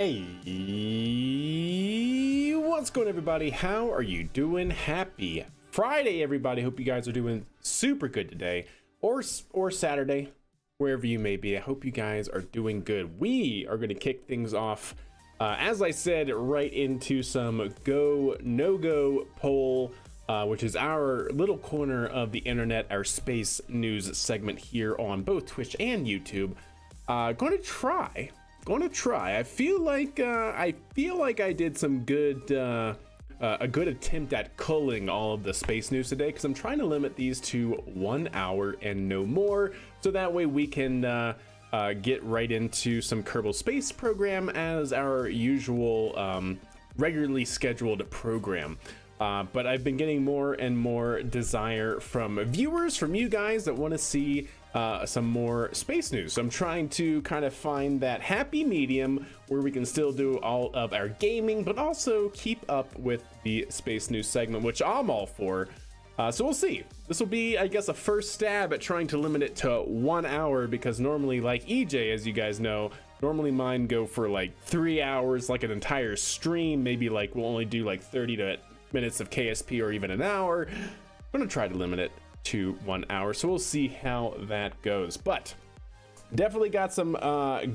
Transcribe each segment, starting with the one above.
Hey, what's going on, everybody? How are you doing? Happy Friday, everybody. Hope you guys are doing super good today, or Saturday, wherever you may be. I hope you guys are doing good. We are going to kick things off, as I said, right into some go no go poll, which is our little corner of the internet, our space news segment here on both Twitch and YouTube. Going to try. I feel like I did some good a good attempt at culling all of the space news today, because I'm trying to limit these to 1 hour and no more, so that way we can get right into some Kerbal Space Program as our usual regularly scheduled program. But I've been getting more and more desire from viewers, from you guys, that want to see some more space news. So I'm trying to kind of find that happy medium where we can still do all of our gaming, but also keep up with the space news segment, which I'm all for. So we'll see. This will be, I guess, a first stab at trying to limit it to 1 hour, because normally, like EJ, as you guys know, normally mine go for like 3 hours, like an entire stream. Maybe like we'll only do like 30 minutes of KSP, or even an hour. I'm gonna try to limit it to 1 hour, so we'll see how that goes. But definitely got some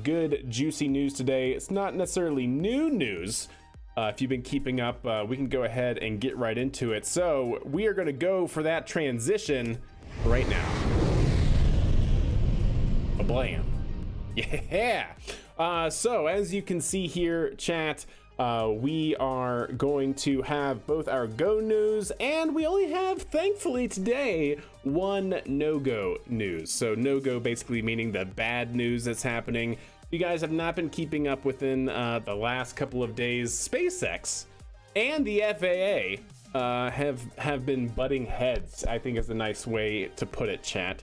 good juicy news today. It's not necessarily new news. If you've been keeping up, we can go ahead and get right into it. So we are going to go for that transition right now. Blam. Yeah. So as you can see here, chat, we are going to have both our go news, and we only have, thankfully today, one no-go news. So no-go basically meaning the bad news that's happening. If you guys have not been keeping up within the last couple of days, SpaceX and the FAA have been butting heads, I think is a nice way to put it, chat.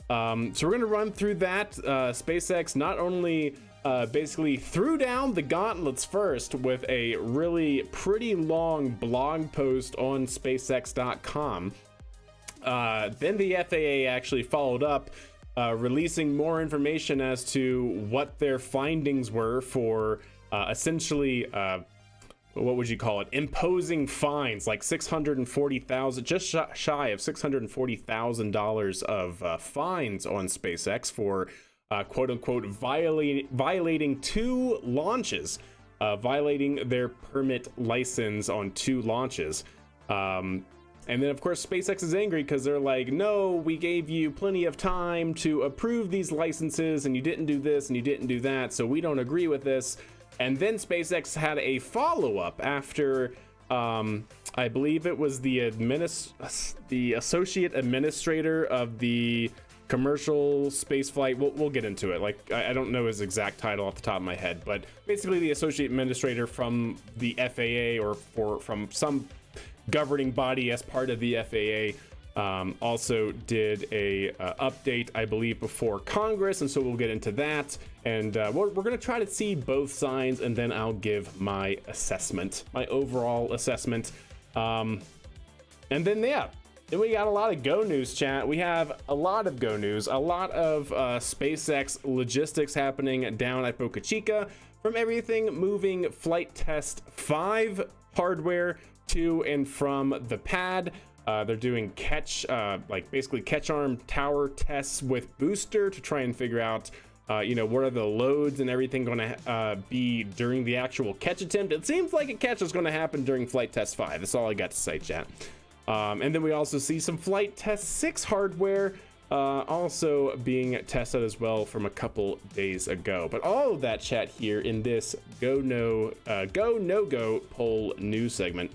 So we're gonna run through that. SpaceX not only basically threw down the gauntlets first with a really pretty long blog post on SpaceX.com. Then the FAA actually followed up, releasing more information as to what their findings were for essentially, what would you call it? Imposing fines, like $640,000, just shy of $640,000 of fines on SpaceX for quote unquote violating two launches, violating their permit license on two launches. And then of course SpaceX is angry because they're like, no, we gave you plenty of time to approve these licenses and you didn't do this and you didn't do that, so we don't agree with this. And then SpaceX had a follow-up after I believe it was the associate administrator of the commercial space flight. We'll get into it. Like, I don't know his exact title off the top of my head, but basically the associate administrator from the FAA, or from some governing body as part of the FAA, also did a update, I believe, before Congress, and so we'll get into that. And we're gonna try to see both sides, and then I'll give my assessment, my overall assessment. And then then we got a lot of go news, chat. We have a lot of go news, a lot of SpaceX logistics happening down at Boca Chica, from everything moving Flight Test 5 hardware to and from the pad. They're doing basically catch arm tower tests with booster to try and figure out what are the loads and everything going to be during the actual catch attempt. It seems like a catch is going to happen during Flight Test 5. That's all I got to say, chat. And then we also see some Flight Test 6 hardware also being tested as well from a couple days ago. But all of that, chat, here in this go no go poll news segment.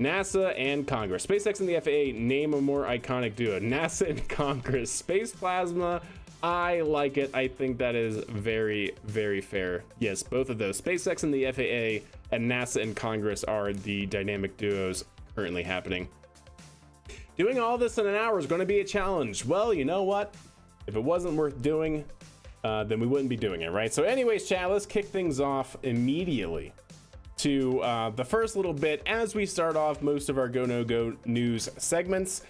NASA and Congress. SpaceX and the FAA name a more iconic duo. NASA and Congress. Space plasma. I like it. I think that is very, very fair. Yes, both of those. SpaceX and the FAA and NASA and Congress are the dynamic duos currently happening. Doing all this in an hour is going to be a challenge. Well, you know what? If it wasn't worth doing, then we wouldn't be doing it, right? So anyways, chat, let's kick things off immediately to the first little bit. As we start off most of our go no go news segments,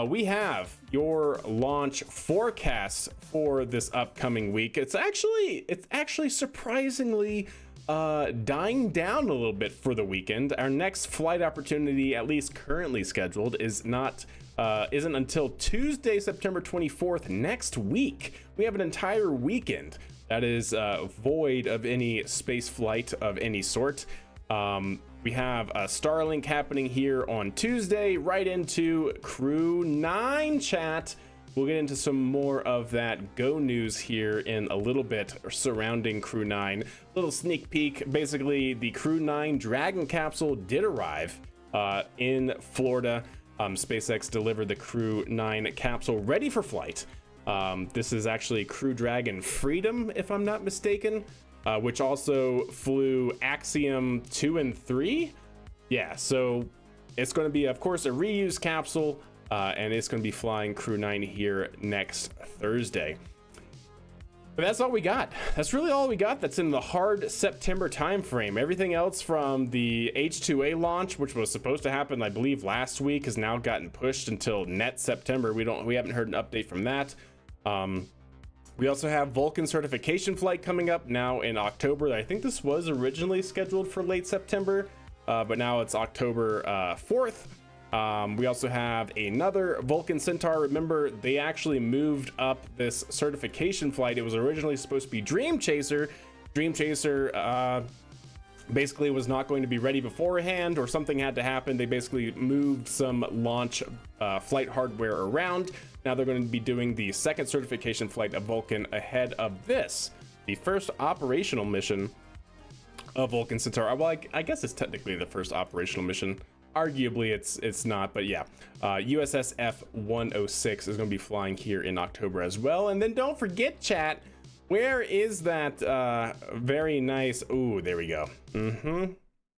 we have your launch forecast for this upcoming week. It's actually surprisingly dying down a little bit for the weekend. Our next flight opportunity, at least currently scheduled, isn't until Tuesday, September 24th next week. We have an entire weekend that is void of any space flight of any sort. We have a Starlink happening here on Tuesday, right into Crew 9 chat. We'll get into some more of that Go news here in a little bit surrounding Crew 9. Little sneak peek. Basically, the Crew 9 Dragon capsule did arrive in Florida. SpaceX delivered the Crew 9 capsule ready for flight. This is actually Crew Dragon Freedom, if I'm not mistaken, which also flew Axiom 2 and 3. Yeah, so it's going to be, of course, a reuse capsule. And it's going to be flying Crew 9 here next Thursday. But that's all we got. That's really all we got. That's in the hard September timeframe. Everything else from the H2A launch, which was supposed to happen, I believe, last week, has now gotten pushed until net September. We haven't heard an update from that. We also have Vulcan certification flight coming up now in October. I think this was originally scheduled for late September, but now it's October 4th. We also have another Vulcan Centaur. Remember, they actually moved up this certification flight. It was originally supposed to be Dream Chaser. Dream Chaser basically was not going to be ready beforehand, or something had to happen. They basically moved some launch flight hardware around. Now they're going to be doing the second certification flight of Vulcan ahead of this, the first operational mission of Vulcan Centaur. Well, I guess it's technically the first operational mission. Arguably it's not, but yeah, USS F-106 is going to be flying here in October as well. And then don't forget, chat, where is that very nice, ooh, there we go.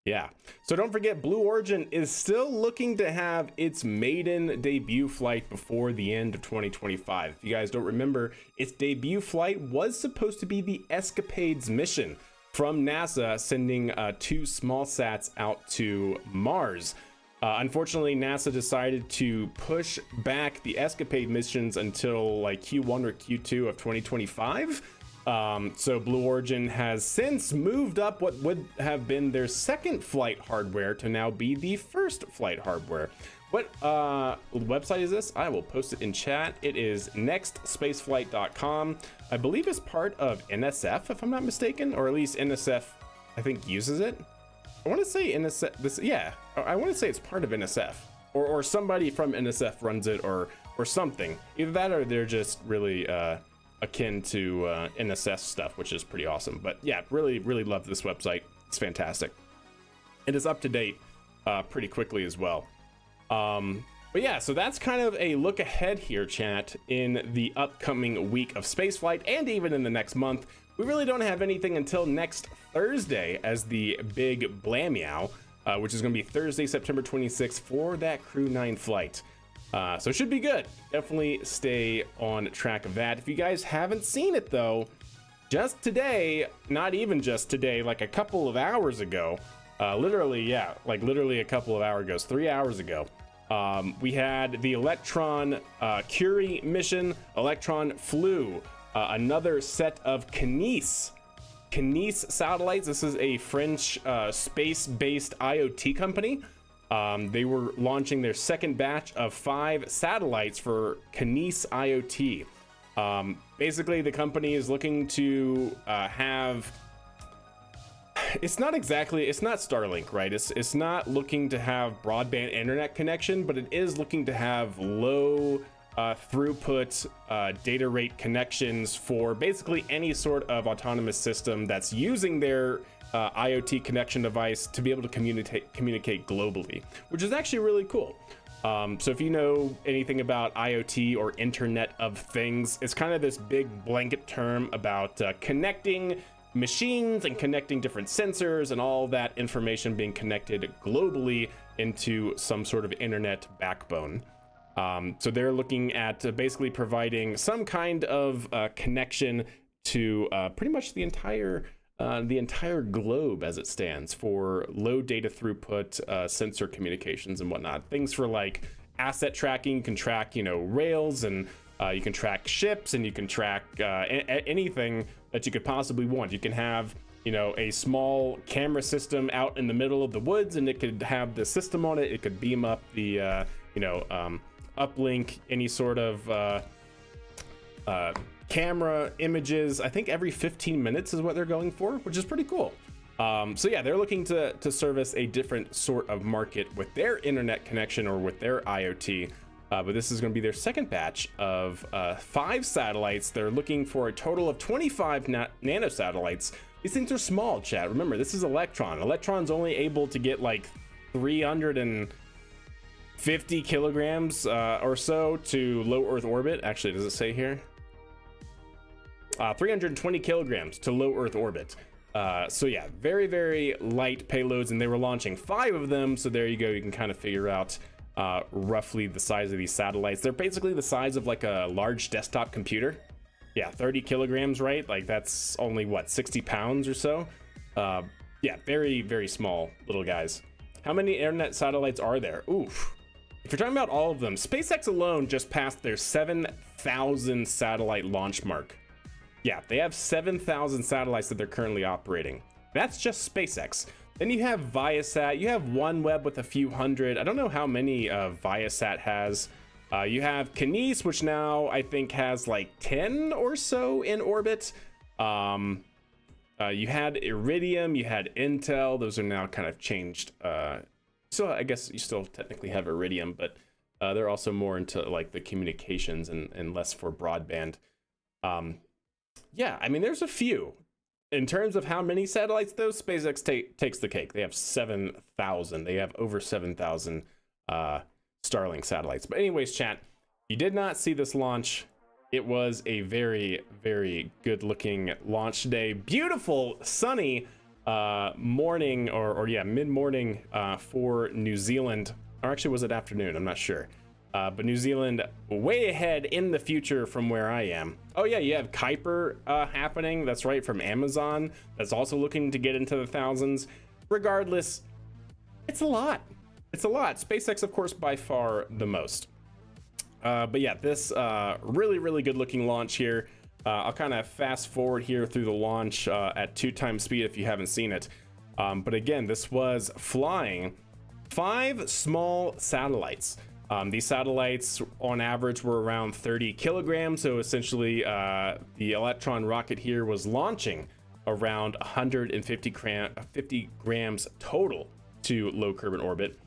Yeah, so don't forget, Blue Origin is still looking to have its maiden debut flight before the end of 2025. If you guys don't remember, its debut flight was supposed to be the Escapades mission from NASA, sending 2 small sats out to Mars. Unfortunately, NASA decided to push back the Escapade missions until like Q1 or Q2 of 2025. So Blue Origin has since moved up what would have been their second flight hardware to now be the first flight hardware. What website is this? I will post it in chat. It is nextspaceflight.com. I believe it's part of NSF, if I'm not mistaken, or at least NSF, I think, uses it. I want to say NSF, I want to say it's part of NSF, or somebody from NSF runs it, or something. Either that, or they're just really akin to NSF stuff, which is pretty awesome. But yeah, really love this website. It's fantastic. It is up to date pretty quickly as well. But yeah, so that's kind of a look ahead here, chat, in the upcoming week of spaceflight, and even in the next month. We really don't have anything until next Thursday as the big blammeow, which is going to be Thursday, September 26th for that Crew 9 flight. So it should be good. Definitely stay on track of that. If you guys haven't seen it though, just today, not even just today, like a couple of hours ago, literally a couple of hours ago, 3 hours ago, we had the Electron Curie mission. Electron flew another set of Kinéis satellites. This is a French space-based IoT company. They were launching their second batch of 5 satellites for Kinéis IoT. Basically, the company is looking to have... It's not Starlink, right? It's not looking to have broadband internet connection, but it is looking to have low throughput data rate connections for basically any sort of autonomous system that's using their IoT connection device to be able to communicate globally, which is actually really cool. So if you know anything about IoT or Internet of Things, it's kind of this big blanket term about connecting machines and connecting different sensors and all that information being connected globally into some sort of internet backbone. So they're looking at basically providing some kind of connection to pretty much the entire globe as it stands for low data throughput sensor communications and whatnot. Things for like asset tracking. You can track, rails, and you can track ships, and you can track anything that you could possibly want. You can have you know, a small camera system out in the middle of the woods, and it could have the system on it. It could beam up the uplink any sort of camera images. I think every 15 minutes is what they're going for, which is pretty cool. So yeah, they're looking to service a different sort of market with their internet connection or with their IoT. But this is going to be their second batch of 5 satellites. They're looking for a total of 25 nano satellites. These things are small, chat. Remember, this is Electron. Electron's only able to get like 350 kilograms or so to low Earth orbit. Actually, does it say here? 320 kilograms to low Earth orbit. So yeah, very, very light payloads, and they were launching 5 of them. So there you go. You can kind of figure out roughly the size of these satellites. They're basically the size of like a large desktop computer. Yeah, 30 kilograms, right? Like that's only what, 60 pounds or so? Yeah, very, very small little guys. How many internet satellites are there? Oof. If you're talking about all of them, SpaceX alone just passed their 7,000 satellite launch mark. Yeah, they have 7,000 satellites that they're currently operating. That's just SpaceX. Then you have Viasat. You have OneWeb with a few hundred. I don't know how many Viasat has. You have Kinesis, which now I think has like 10 or so in orbit. You had Iridium, you had Intel. Those are now kind of changed. So I guess you still technically have Iridium, but they're also more into like the communications and less for broadband. Yeah, I mean, there's a few. In terms of how many satellites, though, SpaceX takes the cake. They have 7,000. They have over 7,000 Starlink satellites. But anyways, chat, you did not see this launch. It was a very, very good-looking launch day. Beautiful, sunny morning, or yeah, mid-morning for New Zealand. Or actually, was it afternoon? I'm not sure. But New Zealand way ahead in the future from where I am. Oh yeah, you have Kuiper happening. That's right, from Amazon. That's also looking to get into the thousands. Regardless, it's a lot. It's a lot. SpaceX, of course, by far the most. But yeah, this really, really good looking launch here. I'll kind of fast forward here through the launch at 2 times speed if you haven't seen it. But again, this was flying 5 small satellites. These satellites on average were around 30 kilograms. So essentially the Electron rocket here was launching around 150 grams total to low Kerbin orbit.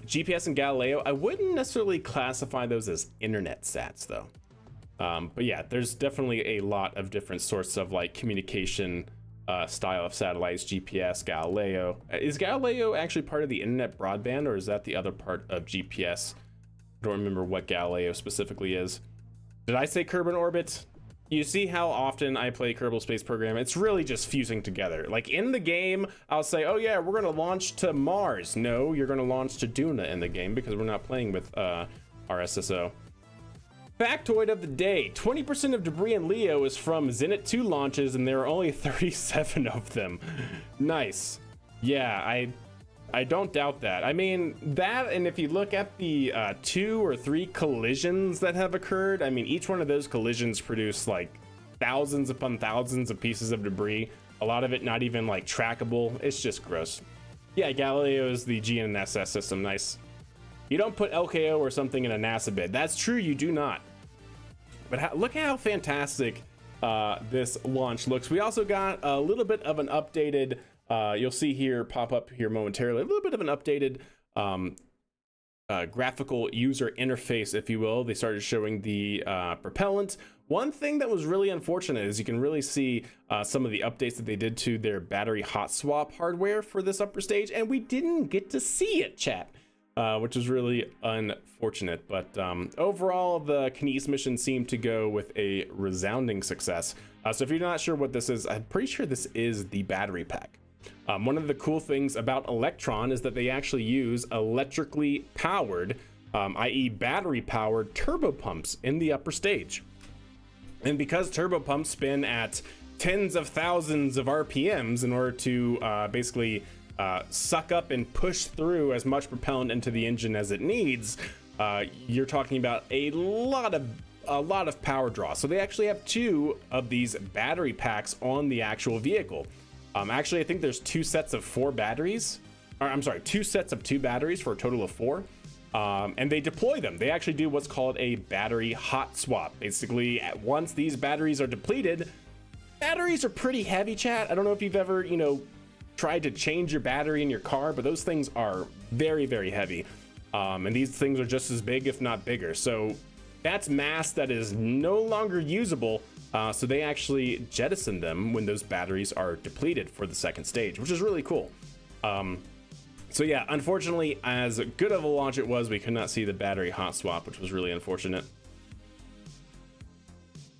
GPS and Galileo, I wouldn't necessarily classify those as internet sats though. But yeah, there's definitely a lot of different sorts of like communication style of satellites. GPS, Galileo. Is Galileo actually part of the internet broadband, or is that the other part of GPS? I don't remember what Galileo specifically is. Did I say Kerbin orbit? You see how often I play Kerbal Space Program? It's really just fusing together. Like in the game, I'll say, oh yeah, we're gonna launch to Mars. No, you're gonna launch to Duna in the game because we're not playing with our SSO. Factoid of the day, 20% of debris in Leo is from Zenit 2 launches, and there are only 37 of them. Nice. Yeah, I don't doubt that. I mean, that, and if you look at the 2 or 3 collisions that have occurred, I mean, each one of those collisions produced like thousands upon thousands of pieces of debris. A lot of it not even like trackable. It's just gross. Yeah, Galileo is the GNSS system. Nice. You don't put LKO or something in a NASA bid. That's true, you do not. But look at how fantastic this launch looks. We also got a little bit of an updated, you'll see here pop up here momentarily, a little bit of an updated graphical user interface, if you will. They started showing the propellant. One thing that was really unfortunate is you can really see some of the updates that they did to their battery hot swap hardware for this upper stage, and we didn't get to see it, chat. Which is really unfortunate, but overall the Kinesis mission seemed to go with a resounding success. So if you're not sure what this is, I'm pretty sure this is the battery pack. One of the cool things about Electron is that they actually use electrically powered, i.e. battery powered turbopumps in the upper stage. And because turbopumps spin at tens of thousands of RPMs in order to basically suck up and push through as much propellant into the engine as it needs, you're talking about a lot of a lot of power draw. So they actually have 2 of these battery packs on the actual vehicle. Actually, I think there's 2 sets of 4 batteries. Or, I'm sorry, 2 sets of 2 batteries for a total of 4. And they deploy them. They actually do what's called a battery hot swap. Basically, once these batteries are depleted, batteries are pretty heavy, chat. I don't know if you've ever, tried to change your battery in your car, but those things are very, very heavy. And these things are just as big, if not bigger. So that's mass that is no longer usable. So they actually jettison them when those batteries are depleted for the second stage, which is really cool. So yeah, unfortunately, as good of a launch it was, we could not see the battery hot swap, which was really unfortunate.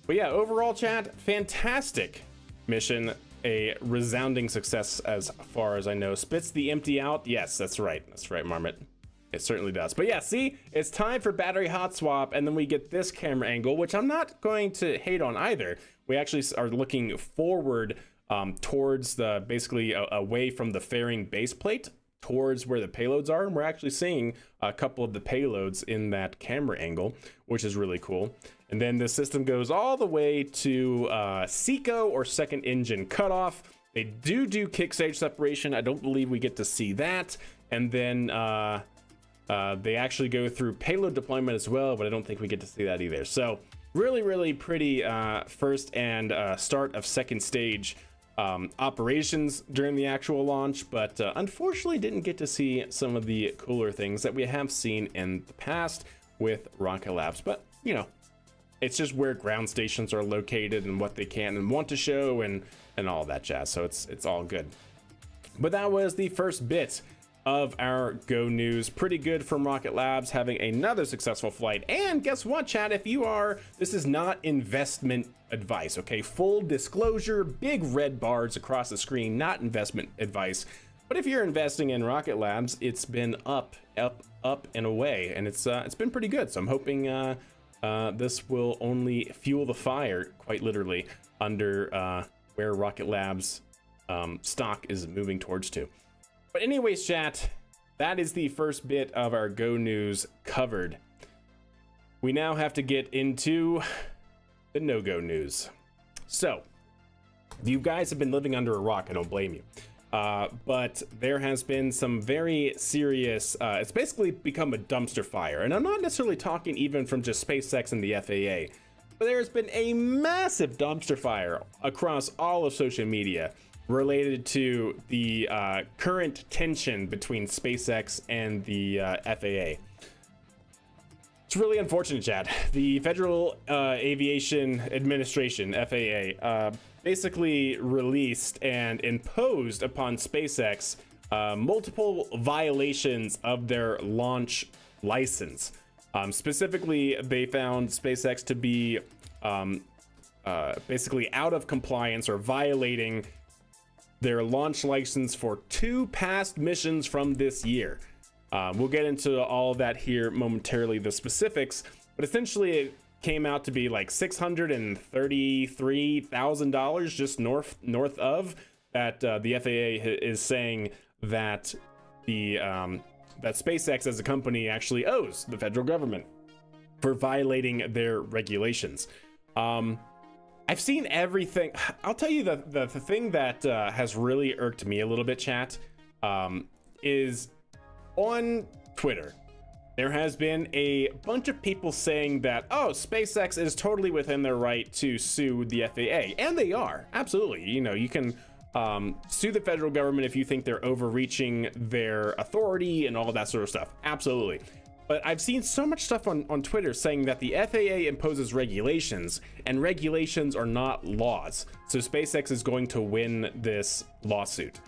But yeah, overall, chat, fantastic mission. A resounding success as far as I know. Spits the empty out. Yes, that's right. That's right, Marmot. It certainly does. But yeah, see, it's time for battery hot swap, and then we get this camera angle, which I'm not going to hate on either. We actually are looking forward towards the, basically away from the fairing base plate towards where the payloads are, and we're actually seeing a couple of the payloads in that camera angle, which is really cool. And then the system goes all the way to SECO, or second engine cutoff. They do kick stage separation. I don't believe we get to see that. And then they actually go through payload deployment as well, but I don't think we get to see that either. So really pretty first and start of second stage operations during the actual launch, but unfortunately didn't get to see some of the cooler things that we have seen in the past with Rocket Labs. But it's just where ground stations are located and what they can and want to show and all that jazz. So it's all good. But that was the first bit of our Go News. Pretty good from Rocket Labs, having another successful flight. And guess what, chat? This is not investment advice, okay? Full disclosure, big red bars across the screen, not investment advice. But if you're investing in Rocket Labs, it's been up and away, and it's been pretty good. So I'm hoping this will only fuel the fire, quite literally, under where Rocket Labs stock is moving towards to. But anyways, chat, that is the first bit of our Go News covered. We now have to get into the no-go news. So, you guys have been living under a rock, I don't blame you. But there has been some very serious, it's basically become a dumpster fire. And I'm not necessarily talking even from just SpaceX and the FAA, but there's been a massive dumpster fire across all of social media related to the current tension between SpaceX and the FAA. It's really unfortunate, Chad. The Federal Aviation Administration, FAA, basically released and imposed upon SpaceX multiple violations of their launch license. Specifically, they found SpaceX to be basically out of compliance or violating their launch license for 2 past missions from this year. We'll get into all of that here momentarily, the specifics, but essentially it came out to be like $633,000 just north of that. The FAA is saying that that SpaceX as a company actually owes the federal government for violating their regulations. I've seen everything. I'll tell you the thing that has really irked me a little bit, chat, is on Twitter. There has been a bunch of people saying that, oh, SpaceX is totally within their right to sue the FAA. And they are, absolutely. You can sue the federal government if you think they're overreaching their authority and all that sort of stuff. Absolutely. But I've seen so much stuff on Twitter saying that the FAA imposes regulations, and regulations are not laws. So SpaceX is going to win this lawsuit.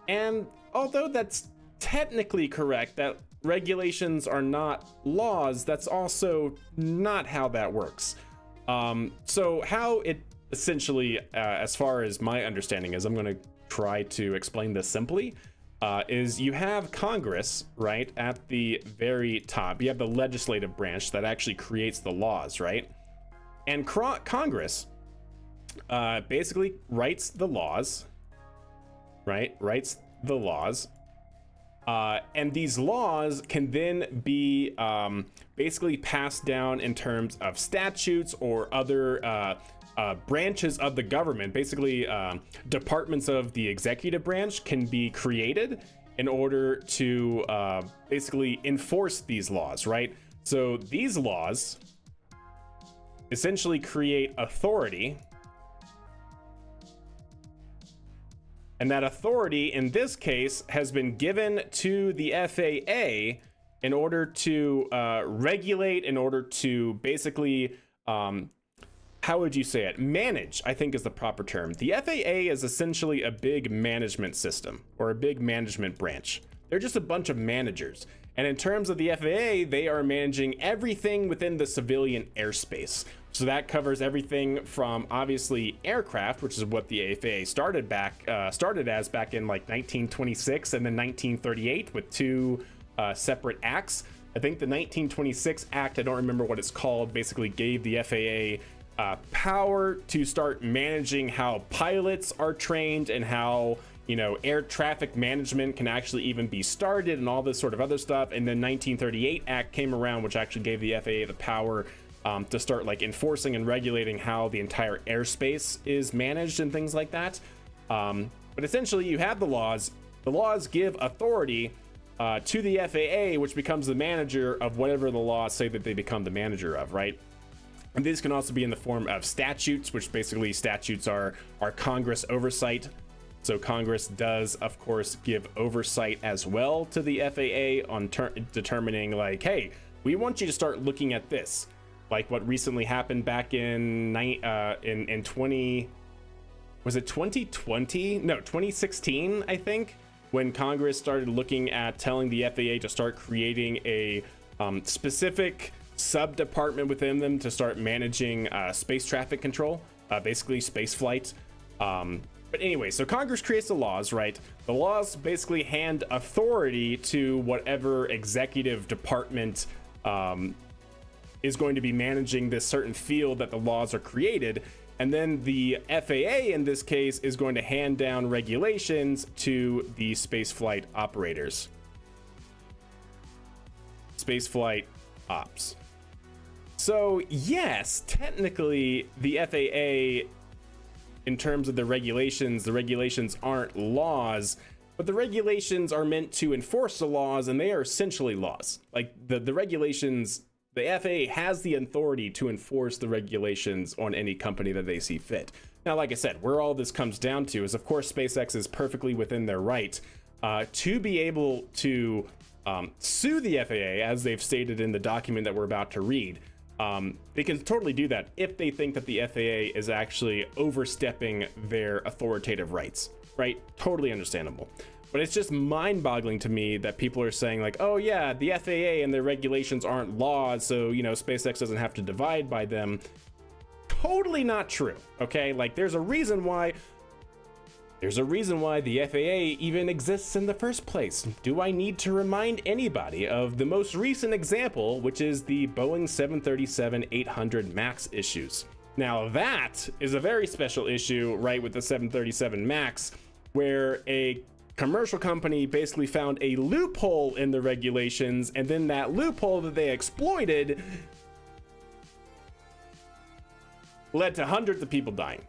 And although that's technically correct, that regulations are not laws, that's also not how that works. So how it essentially, as far as my understanding is, I'm going to try to explain this simply. Is you have Congress, right, at the very top. You have the legislative branch that actually creates the laws, right? And Congress basically writes the laws, right? Writes the laws. And these laws can then be basically passed down in terms of statutes or other branches of the government. Basically, departments of the executive branch can be created in order to basically enforce these laws, right? So these laws essentially create authority. And that authority, in this case, has been given to the FAA in order to regulate, in order to basically, how would you say it? Manage, I think is the proper term. The FAA is essentially a big management system or a big management branch. They're just a bunch of managers. And in terms of the FAA, they are managing everything within the civilian airspace. So that covers everything from obviously aircraft, which is what the FAA started as back in like 1926 and then 1938 with two separate acts. I think the 1926 act, I don't remember what it's called, basically gave the FAA power to start managing how pilots are trained and how, you know, air traffic management can actually even be started and all this sort of other stuff. And then 1938 act came around, which actually gave the FAA the power to start like enforcing and regulating how the entire airspace is managed and things like that. But essentially you have the laws. The laws give authority to the FAA, which becomes the manager of whatever the laws say that they become the manager of, right? And these can also be in the form of statutes, which basically statutes are Congress oversight. So Congress does, of course, give oversight as well to the FAA on determining like, hey, we want you to start looking at this. Like what recently happened back in 2020, was it 2020? No, 2016, I think, when Congress started looking at telling the FAA to start creating a specific sub-department within them to start managing space traffic control, basically space flight. But anyway, so Congress creates the laws, right? The laws basically hand authority to whatever executive department is going to be managing this certain field that the laws are created. And then the FAA, in this case, is going to hand down regulations to the space flight operators. Space flight ops. So yes, technically the FAA, in terms of the regulations aren't laws, but the regulations are meant to enforce the laws, and they are essentially laws. Like the regulations, the FAA has the authority to enforce the regulations on any company that they see fit. Now, like I said, where all this comes down to is, of course, SpaceX is perfectly within their right to be able to sue the FAA, as they've stated in the document that we're about to read. They can totally do that if they think that the FAA is actually overstepping their authoritative rights, right? Totally understandable. But it's just mind-boggling to me that people are saying like, oh yeah, the FAA and their regulations aren't laws, so, you know, SpaceX doesn't have to divide by them. Totally not true, okay? Like there's a reason why the FAA even exists in the first place. Do I need to remind anybody of the most recent example, which is the Boeing 737-800 MAX issues? Now that is a very special issue, right, with the 737 MAX, where a commercial company basically found a loophole in the regulations, and then that loophole that they exploited led to hundreds of people dying.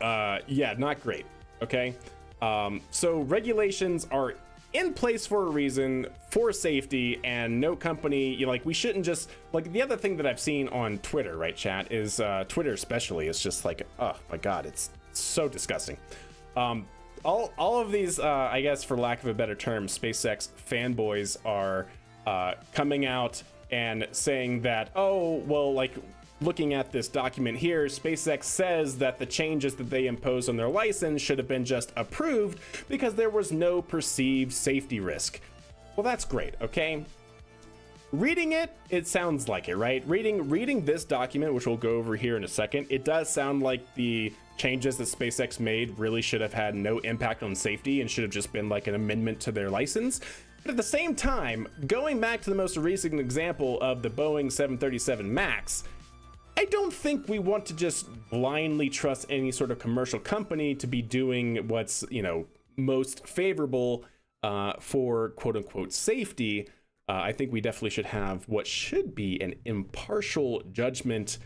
Yeah, not great. Okay, so regulations are in place for a reason, for safety, and no company, you know, like we shouldn't just, like the other thing that I've seen on Twitter, right, chat, is Twitter especially is just like, oh my god, it's so disgusting. All of these, I guess for lack of a better term, SpaceX fanboys are coming out and saying that, oh, well, like looking at this document here, SpaceX says that the changes that they imposed on their license should have been just approved because there was no perceived safety risk. Well, that's great, okay? Reading it, it sounds like it, right? Reading this document, which we'll go over here in a second, it does sound like the changes that SpaceX made really should have had no impact on safety and should have just been like an amendment to their license. But at the same time, going back to the most recent example of the Boeing 737 MAX, I don't think we want to just blindly trust any sort of commercial company to be doing what's, you know, most favorable for quote unquote safety, I think we definitely should have what should be an impartial judgment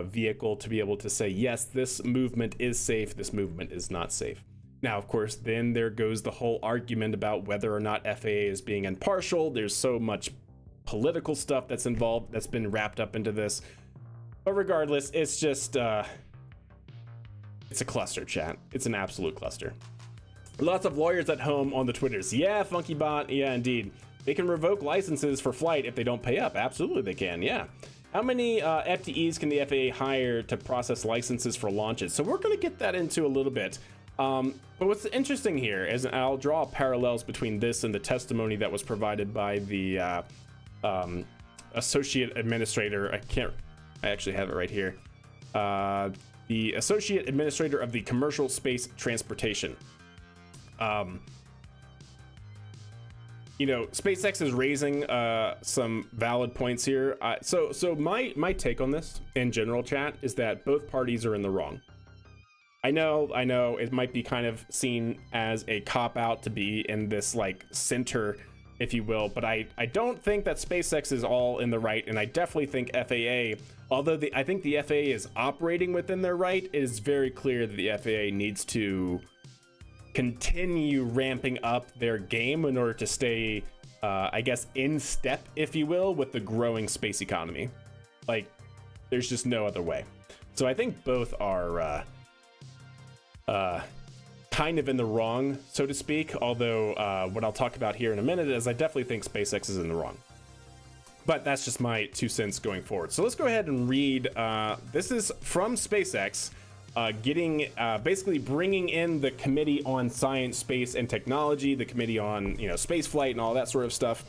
vehicle to be able to say, yes, this movement is safe, this movement is not safe. Now, of course, then there goes the whole argument about whether or not FAA is being impartial. There's so much political stuff that's involved, that's been wrapped up into this. But regardless, it's just, it's a cluster, chat. It's an absolute cluster. Lots of lawyers at home on the Twitters. Yeah, FunkyBot, yeah, indeed. They can revoke licenses for flight if they don't pay up. Absolutely they can, yeah. How many FTEs can the FAA hire to process licenses for launches? So we're gonna get that into a little bit. But what's interesting here is, I'll draw parallels between this and the testimony that was provided by the associate administrator. I actually have it right here. The associate administrator of the commercial space transportation. You know, SpaceX is raising some valid points here. So my take on this in general, chat, is that both parties are in the wrong. I know it might be kind of seen as a cop-out to be in this like center, if you will, but I don't think that SpaceX is all in the right, and I definitely think FAA, although I think the FAA is operating within their right, it is very clear that the FAA needs to continue ramping up their game in order to stay, I guess, in step, if you will, with the growing space economy. Like, there's just no other way. So I think both are kind of in the wrong, so to speak, although what I'll talk about here in a minute is I definitely think SpaceX is in the wrong. But that's just my 2 cents going forward. So let's go ahead and read. This is from SpaceX, basically bringing in the Committee on Science, Space, and Technology, the Committee on, space flight and all that sort of stuff.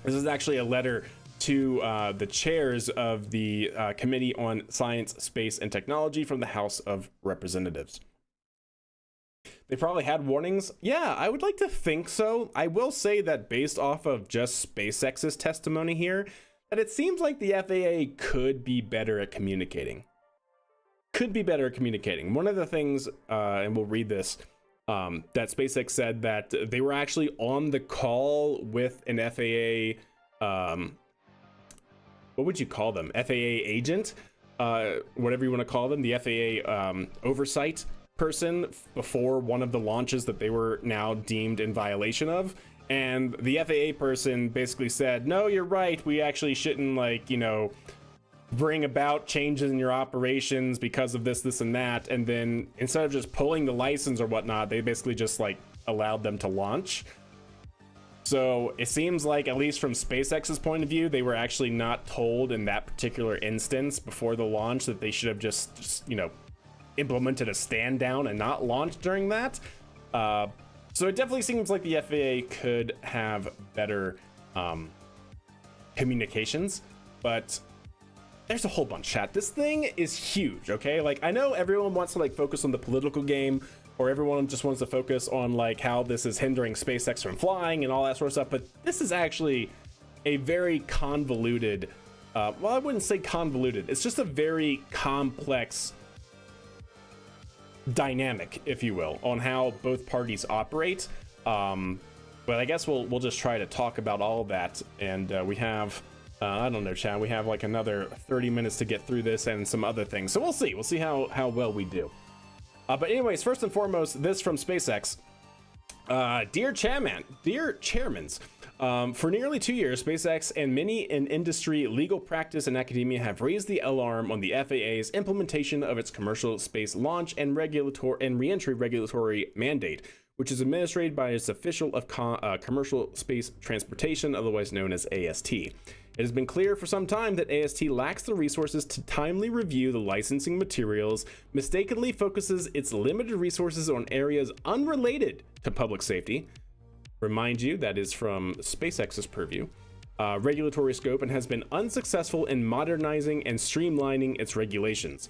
This is actually a letter to the chairs of the Committee on Science, Space, and Technology from the House of Representatives. They probably had warnings. Yeah, I would like to think so. I will say that based off of just SpaceX's testimony here, that it seems like the FAA could be better at communicating. One of the things, and we'll read this, that SpaceX said that they were actually on the call with an FAA, what would you call them? FAA agent, whatever you want to call them, the FAA oversight person before one of the launches that they were now deemed in violation of. And the FAA person basically said, no, you're right, we actually shouldn't, bring about changes in your operations because of this and that. And then instead of just pulling the license or whatnot, they basically just allowed them to launch. So it seems like, at least from SpaceX's point of view, they were actually not told in that particular instance before the launch that they should have just implemented a stand down and not launched during that. So it definitely seems like the FAA could have better communications, but there's a whole bunch, chat. This thing is huge, okay? I know everyone wants to focus on the political game, or everyone just wants to focus on how this is hindering SpaceX from flying and all that sort of stuff, but this is actually a very convoluted, well, I wouldn't say convoluted, it's just a very complex dynamic, if you will, on how both parties operate. But I guess we'll just try to talk about all of that, and we have I don't know, chat, we have another 30 minutes to get through this and some other things, so we'll see how well we do. But anyways, first and foremost, this from SpaceX. Dear chairmans, for nearly 2 years, SpaceX and many in industry, legal practice, and academia have raised the alarm on the FAA's implementation of its commercial space launch and re-entry regulatory mandate, which is administered by its official of commercial space transportation, otherwise known as AST. It has been clear for some time that AST lacks the resources to timely review the licensing materials, mistakenly focuses its limited resources on areas unrelated to public safety. Remind you, that is from SpaceX's purview, regulatory scope, and has been unsuccessful in modernizing and streamlining its regulations.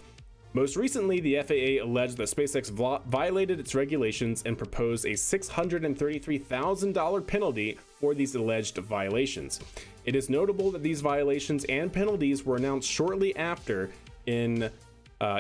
Most recently, the FAA alleged that SpaceX violated its regulations and proposed a $633,000 penalty for these alleged violations. It is notable that these violations and penalties were announced shortly after in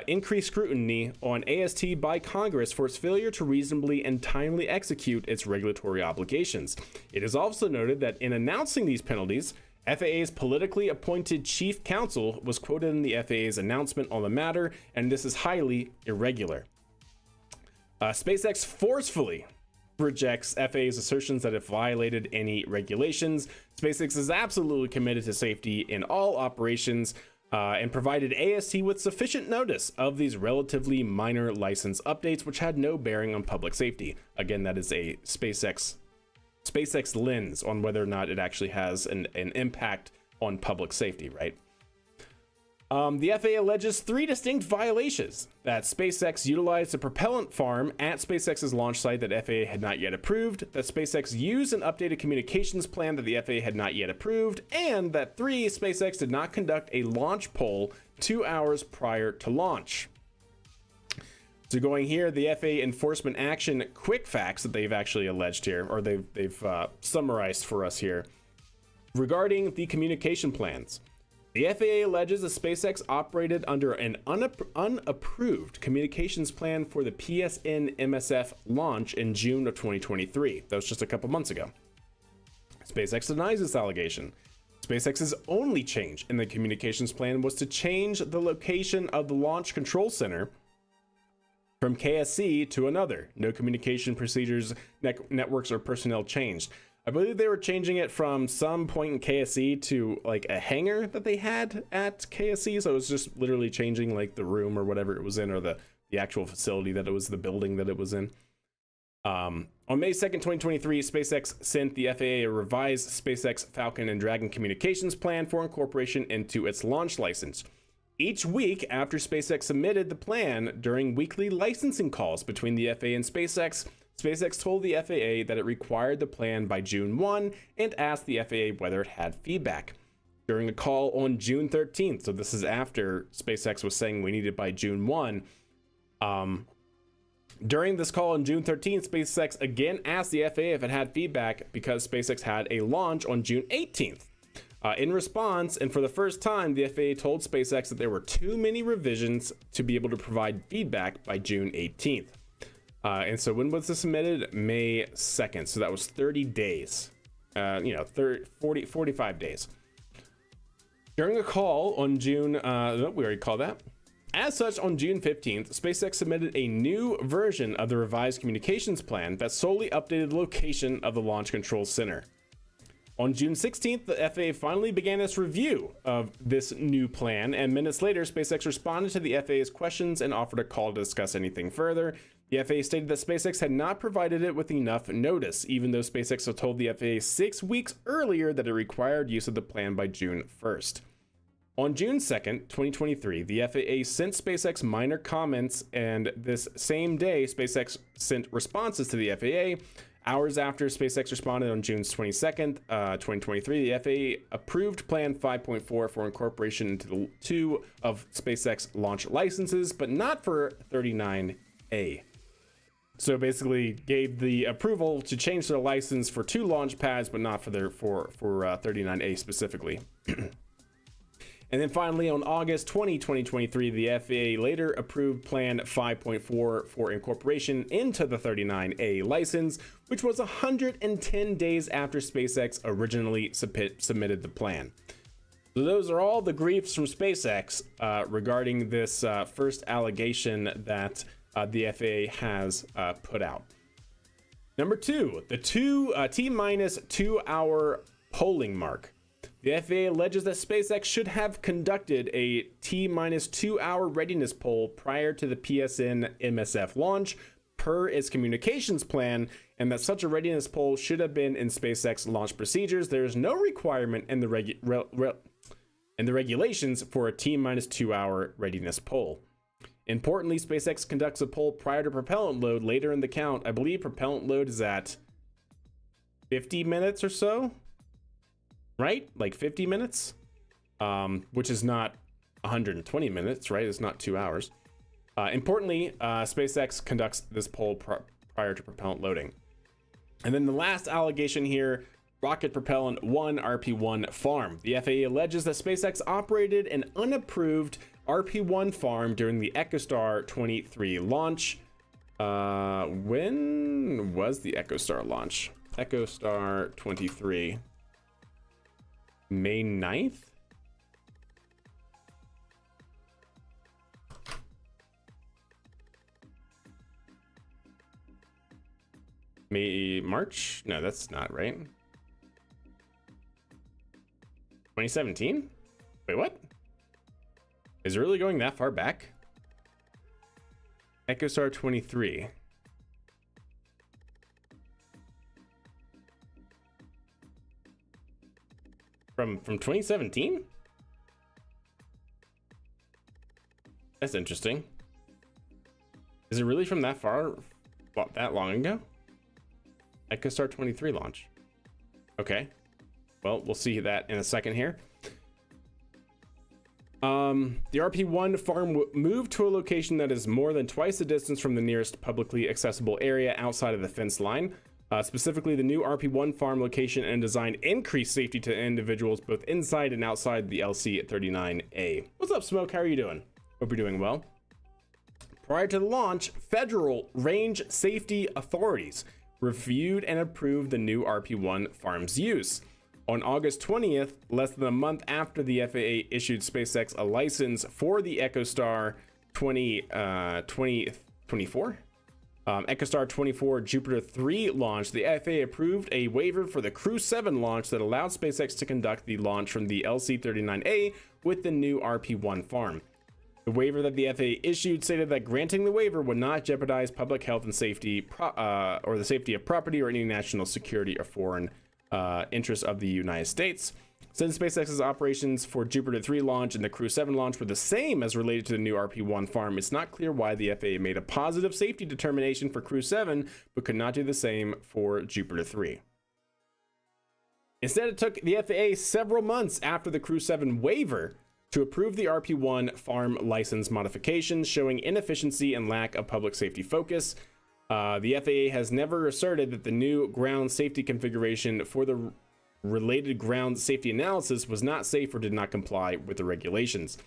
increased scrutiny on AST by Congress for its failure to reasonably and timely execute its regulatory obligations. It is also noted that in announcing these penalties, FAA's politically appointed chief counsel was quoted in the FAA's announcement on the matter, and this is highly irregular. SpaceX forcefully rejects FAA's assertions that it violated any regulations. SpaceX is absolutely committed to safety in all operations, and provided AST with sufficient notice of these relatively minor license updates, which had no bearing on public safety. Again, that is a SpaceX lens on whether or not it actually has an impact on public safety, right? The FAA alleges 3 distinct violations: that SpaceX utilized a propellant farm at SpaceX's launch site that FAA had not yet approved, that SpaceX used an updated communications plan that the FAA had not yet approved, and that 3, SpaceX did not conduct a launch poll 2 hours prior to launch. So going here, the FAA enforcement action quick facts that they've actually alleged here, or they've summarized for us here, regarding the communication plans. The FAA alleges that SpaceX operated under an unapproved communications plan for the PSN MSF launch in June of 2023. That was just a couple months ago. SpaceX denies this allegation. SpaceX's only change in the communications plan was to change the location of the Launch Control Center from KSC to another. No communication procedures, networks, or personnel changed. I believe they were changing it from some point in KSC to like a hangar that they had at KSC. So it was just literally changing like the room or whatever it was in, or the actual facility that it was, the building that it was in. On May 2nd, 2023, SpaceX sent the FAA a revised SpaceX Falcon and Dragon communications plan for incorporation into its launch license. Each week after SpaceX submitted the plan, during weekly licensing calls between the FAA and SpaceX told the FAA that it required the plan by June 1 and asked the FAA whether it had feedback. During a call on June 13th, so this is after SpaceX was saying we need it by June 1, during this call on June 13th, SpaceX again asked the FAA if it had feedback because SpaceX had a launch on June 18th. In response, and for the first time, the FAA told SpaceX that there were too many revisions to be able to provide feedback by June 18th. And so when was this submitted? May 2nd. So that was 30 days, 45 days. During a call on June, we already called that. As such, on June 15th, SpaceX submitted a new version of the revised communications plan that solely updated the location of the Launch Control Center. On June 16th, the FAA finally began its review of this new plan, and minutes later, SpaceX responded to the FAA's questions and offered a call to discuss anything further. The FAA stated that SpaceX had not provided it with enough notice, even though SpaceX had told the FAA 6 weeks earlier that it required use of the plan by June 1st. On June 2nd, 2023, the FAA sent SpaceX minor comments, and this same day, SpaceX sent responses to the FAA. Hours after SpaceX responded on June 22nd, 2023, the FAA approved Plan 5.4 for incorporation into the 2 of SpaceX launch licenses, but not for 39A. So basically gave the approval to change their license for 2 launch pads, but not for 39A specifically. And then finally, on August 20, 2023, the FAA later approved Plan 5.4 for incorporation into the 39A license, which was 110 days after SpaceX originally submitted the plan. So those are all the griefs from SpaceX regarding this first allegation that the FAA has put out. Number 2, the T-minus 2-hour polling mark. The FAA alleges that SpaceX should have conducted a T-minus 2-hour readiness poll prior to the PSN MSF launch per its communications plan, and that such a readiness poll should have been in SpaceX launch procedures. There is no requirement in the regulations for a T-minus 2-hour readiness poll. Importantly, SpaceX conducts a poll prior to propellant load later in the count. I believe propellant load is at 50 minutes or so. Right? Like 50 minutes, which is not 120 minutes, right? It's not 2 hours. Importantly, SpaceX conducts this poll prior to propellant loading. And then the last allegation here Rocket Propellant 1 RP-1 farm. The FAA alleges that SpaceX operated an unapproved RP-1 farm during the EchoStar 23 launch. When was the EchoStar launch? EchoStar 23. May 9th? March? No, that's not right. 2017? Wait, what? Is it really going that far back? EchoStar 23. From 2017? That's interesting. Is it really from that far, that long ago? EchoStar 23 launch. Okay. Well, we'll see that in a second here. The RP-1 farm moved to a location that is more than twice the distance from the nearest publicly accessible area outside of the fence line. Specifically, the new RP-1 farm location and design increased safety to individuals both inside and outside the LC-39A. What's up, Smoke? How are you doing? Hope you're doing well. Prior to the launch, federal range safety authorities reviewed and approved the new RP-1 farm's use. On August 20th, less than a month after the FAA issued SpaceX a license for the EchoStar 2024 EchoStar 24 Jupiter 3 launch, the FAA approved a waiver for the Crew 7 launch that allowed SpaceX to conduct the launch from the LC-39A with the new RP-1 farm. The waiver that the FAA issued stated that granting the waiver would not jeopardize public health and safety or the safety of property or any national security or foreign interests of the United States. Since SpaceX's operations for Jupiter 3 launch and the Crew 7 launch were the same as related to the new RP-1 farm, it's not clear why the FAA made a positive safety determination for Crew 7 but could not do the same for Jupiter 3. Instead, it took the FAA several months after the Crew 7 waiver to approve the RP-1 farm license modifications, showing inefficiency and lack of public safety focus. The FAA has never asserted that the new ground safety configuration for the related ground safety analysis was not safe or did not comply with the regulations.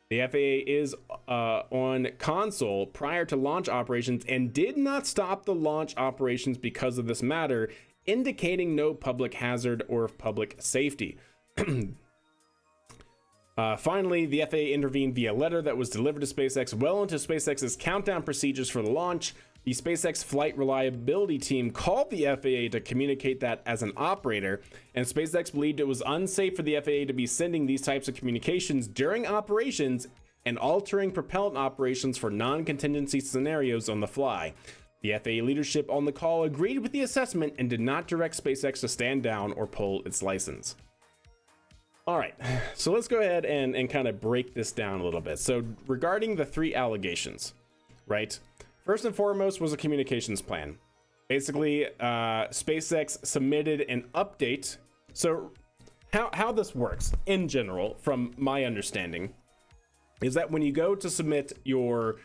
The FAA is on console prior to launch operations and did not stop the launch operations because of this matter, indicating no public hazard or public safety. Finally, the FAA intervened via letter that was delivered to SpaceX well into SpaceX's countdown procedures for the launch. The SpaceX Flight Reliability Team called the FAA to communicate that as an operator, and SpaceX believed it was unsafe for the FAA to be sending these types of communications during operations and altering propellant operations for non-contingency scenarios on the fly. The FAA leadership on the call agreed with the assessment and did not direct SpaceX to stand down or pull its license. All right, so let's go ahead and kind of break this down a little bit. So regarding the three allegations, right? First and foremost was a communications plan. Basically, SpaceX submitted an update. So how this works in general, from my understanding, is that when you go to submit your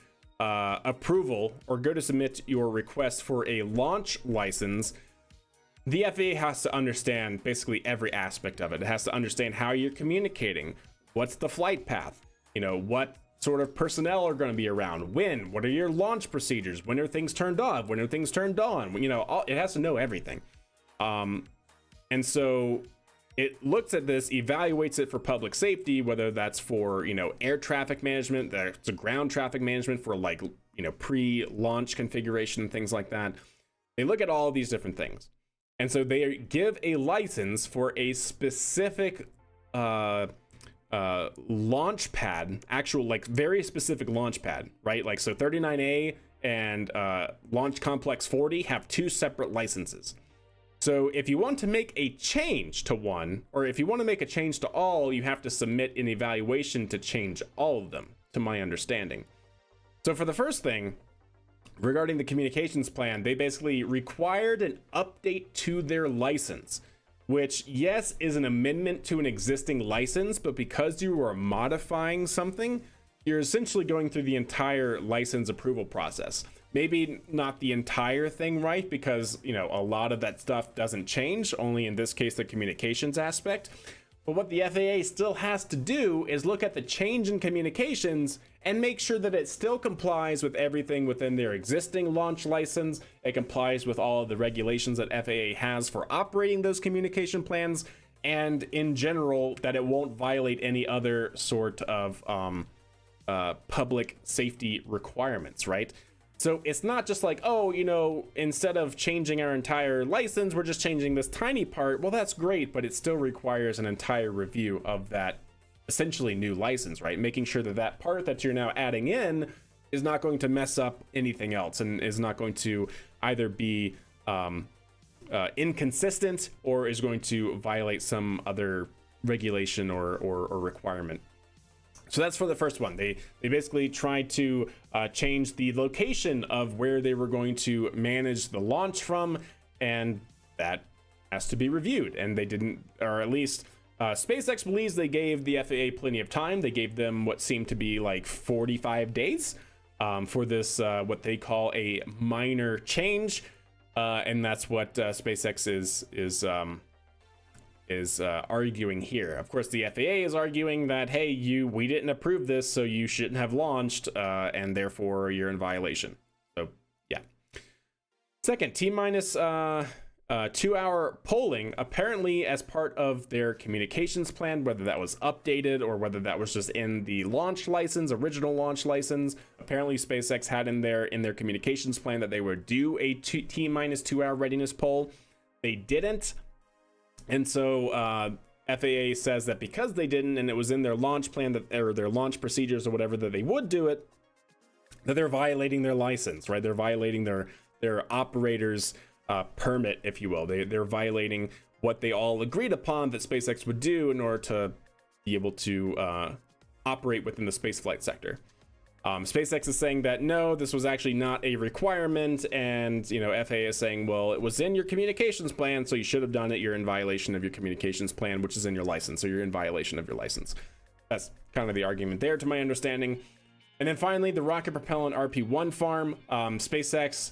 approval or go to submit your request for a launch license, the FAA has to understand basically every aspect of it. It has to understand how you're communicating, what's the flight path, what sort of personnel are going to be around, what are your launch procedures, when are things turned off, when are things turned on, it has to know everything. And so it looks at this, evaluates it for public safety, whether that's for, air traffic management, that's a ground traffic management for pre-launch configuration and things like that. They look at all of these different things. And so they give a license for a specific launch pad, actual very specific launch pad, right? So 39A and Launch Complex 40 have two separate licenses. So if you want to make a change to one, or if you want to make a change to all, you have to submit an evaluation to change all of them, to my understanding. So for the first thing, regarding the communications plan, they basically required an update to their license, which, yes, is an amendment to an existing license, but because you are modifying something, you're essentially going through the entire license approval process, Maybe not the entire thing right, because, you know, a lot of that stuff doesn't change, only in this case, the communications aspect. But what the FAA still has to do is look at the change in communications and make sure that it still complies with everything within their existing launch license. It complies with all of the regulations that FAA has for operating those communication plans, and in general, that it won't violate any other sort of public safety requirements, right? So it's not just like, oh, you know, instead of changing our entire license, we're just changing this tiny part. Well, that's great, but it still requires an entire review of that essentially new license, right? Making sure that that part that you're now adding in is not going to mess up anything else, and is not going to either be inconsistent or is going to violate some other regulation or requirement. So that's for the first one. They basically tried to change the location of where they were going to manage the launch from, and that has to be reviewed. And they didn't, or at least SpaceX believes they gave the FAA plenty of time. They gave them what seemed to be like 45 days for this, what they call a minor change. And that's what SpaceX is arguing here. Of course, the FAA is arguing that, hey, we didn't approve this, so you shouldn't have launched, and therefore you're in violation. So yeah. Second, T-minus 2-hour polling, apparently as part of their communications plan, whether that was updated or whether that was just in the launch license, original launch license. Apparently SpaceX had in their communications plan that they would do a T-minus 2-hour readiness poll. They didn't. And so FAA says that because they didn't, and it was in their launch plan, that, or their launch procedures or whatever, that they would do it, that they're violating their license, right? They're violating their operator's permit, if you will. They're violating what they all agreed upon that SpaceX would do in order to be able to operate within the spaceflight sector. SpaceX is saying that no, this was actually not a requirement, and you know, FAA is saying, well, it was in your communications plan, so you should have done it. You're in violation of your communications plan, which is in your license, so you're in violation of your license. That's kind of the argument there, to my understanding. And then finally, the rocket propellant RP-1 farm. SpaceX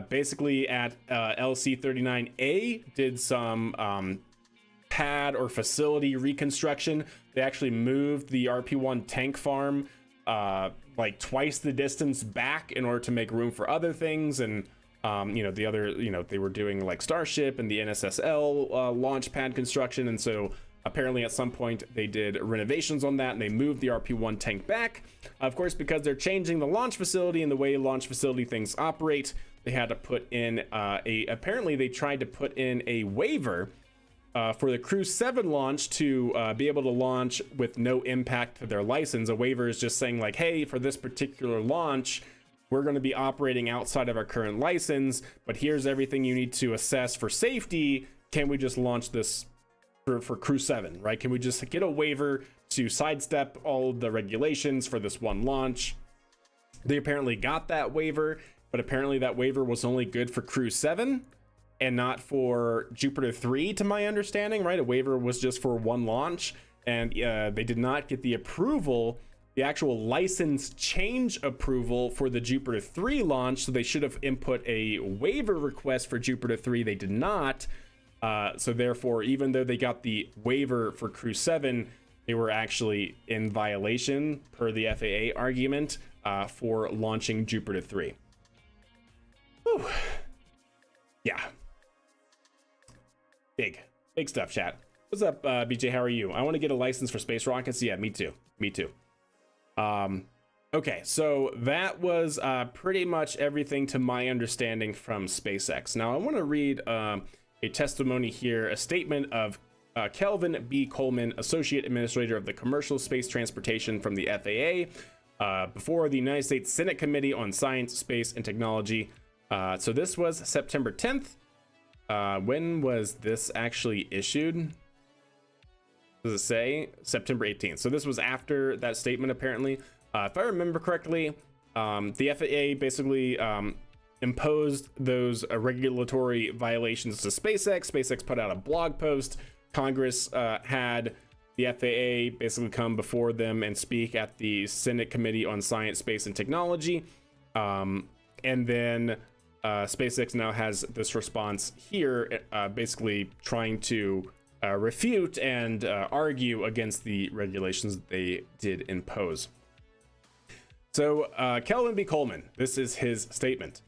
basically at LC-39A did some pad or facility reconstruction. They actually moved the RP-1 tank farm like twice the distance back in order to make room for other things. And you know, the other, you know, they were doing like Starship and the NSSL launch pad construction, and so apparently at some point they did renovations on that and they moved the RP-1 tank back. Of course, because they're changing the launch facility and the way launch facility things operate, they had to put in apparently they tried to put in a waiver for the Crew 7 launch to be able to launch with no impact to their license. A waiver is just saying like, hey, for this particular launch, we're going to be operating outside of our current license, but here's everything you need to assess for safety. Can we just launch this for Crew 7, right? Can we just get a waiver to sidestep all of the regulations for this one launch? They apparently got that waiver, but apparently that waiver was only good for Crew 7 and not for Jupiter 3, to my understanding, right? A waiver was just for one launch, and they did not get the approval, the actual license change approval for the Jupiter 3 launch, so they should have input a waiver request for Jupiter 3. They did not. So therefore, even though they got the waiver for Crew 7, they were actually in violation, per the FAA argument, for launching Jupiter 3. Whew. Yeah. Big stuff, chat. What's up, BJ? How are you? I want to get a license for space rockets. Yeah, me too. Okay, so that was pretty much everything to my understanding from SpaceX. Now I want to read a testimony here, a statement of Kelvin B. Coleman, Associate Administrator of the Commercial Space Transportation from the FAA, before the United States Senate Committee on Science, Space, and Technology. So this was September 10th. When was this actually issued? Does it say? September 18th. So this was after that statement, apparently. If I remember correctly, the FAA basically imposed those regulatory violations to SpaceX. SpaceX put out a blog post. Congress had the FAA basically come before them and speak at the Senate Committee on Science, Space, and Technology. And then SpaceX now has this response here, basically trying to refute and argue against the regulations that they did impose. So Kelvin B. Coleman, this is his statement.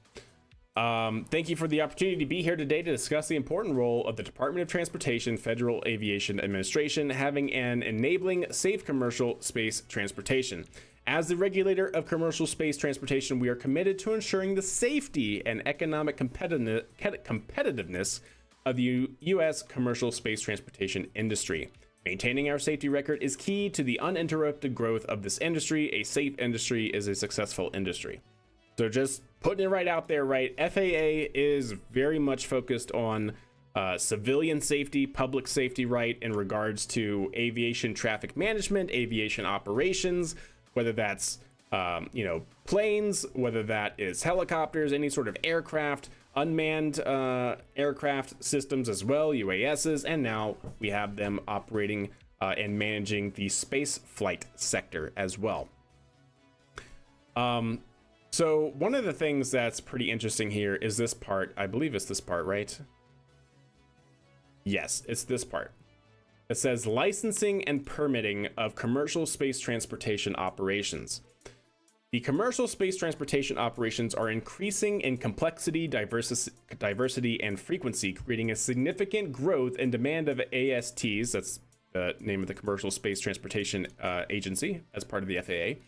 Thank you for the opportunity to be here today to discuss the important role of the Department of Transportation Federal Aviation Administration having an enabling safe commercial space transportation. As the regulator of commercial space transportation, we are committed to ensuring the safety and economic competitiveness of the U.S. commercial space transportation industry. Maintaining our safety record is key to the uninterrupted growth of this industry. A safe industry is a successful industry. So just putting it right out there, right? FAA is very much focused on civilian safety, public safety, right, in regards to aviation traffic management, aviation operations, whether that's planes, whether that is helicopters, any sort of aircraft, unmanned aircraft systems as well, UASs, and now we have them operating and managing the space flight sector as well. So one of the things that's pretty interesting here is this part. I believe it's this part, right? Yes, it's this part. It says licensing and permitting of commercial space transportation operations. The commercial space transportation operations are increasing in complexity, diversity, and frequency, creating a significant growth in demand of ASTs, that's the name of the Commercial Space Transportation Agency as part of the FAA,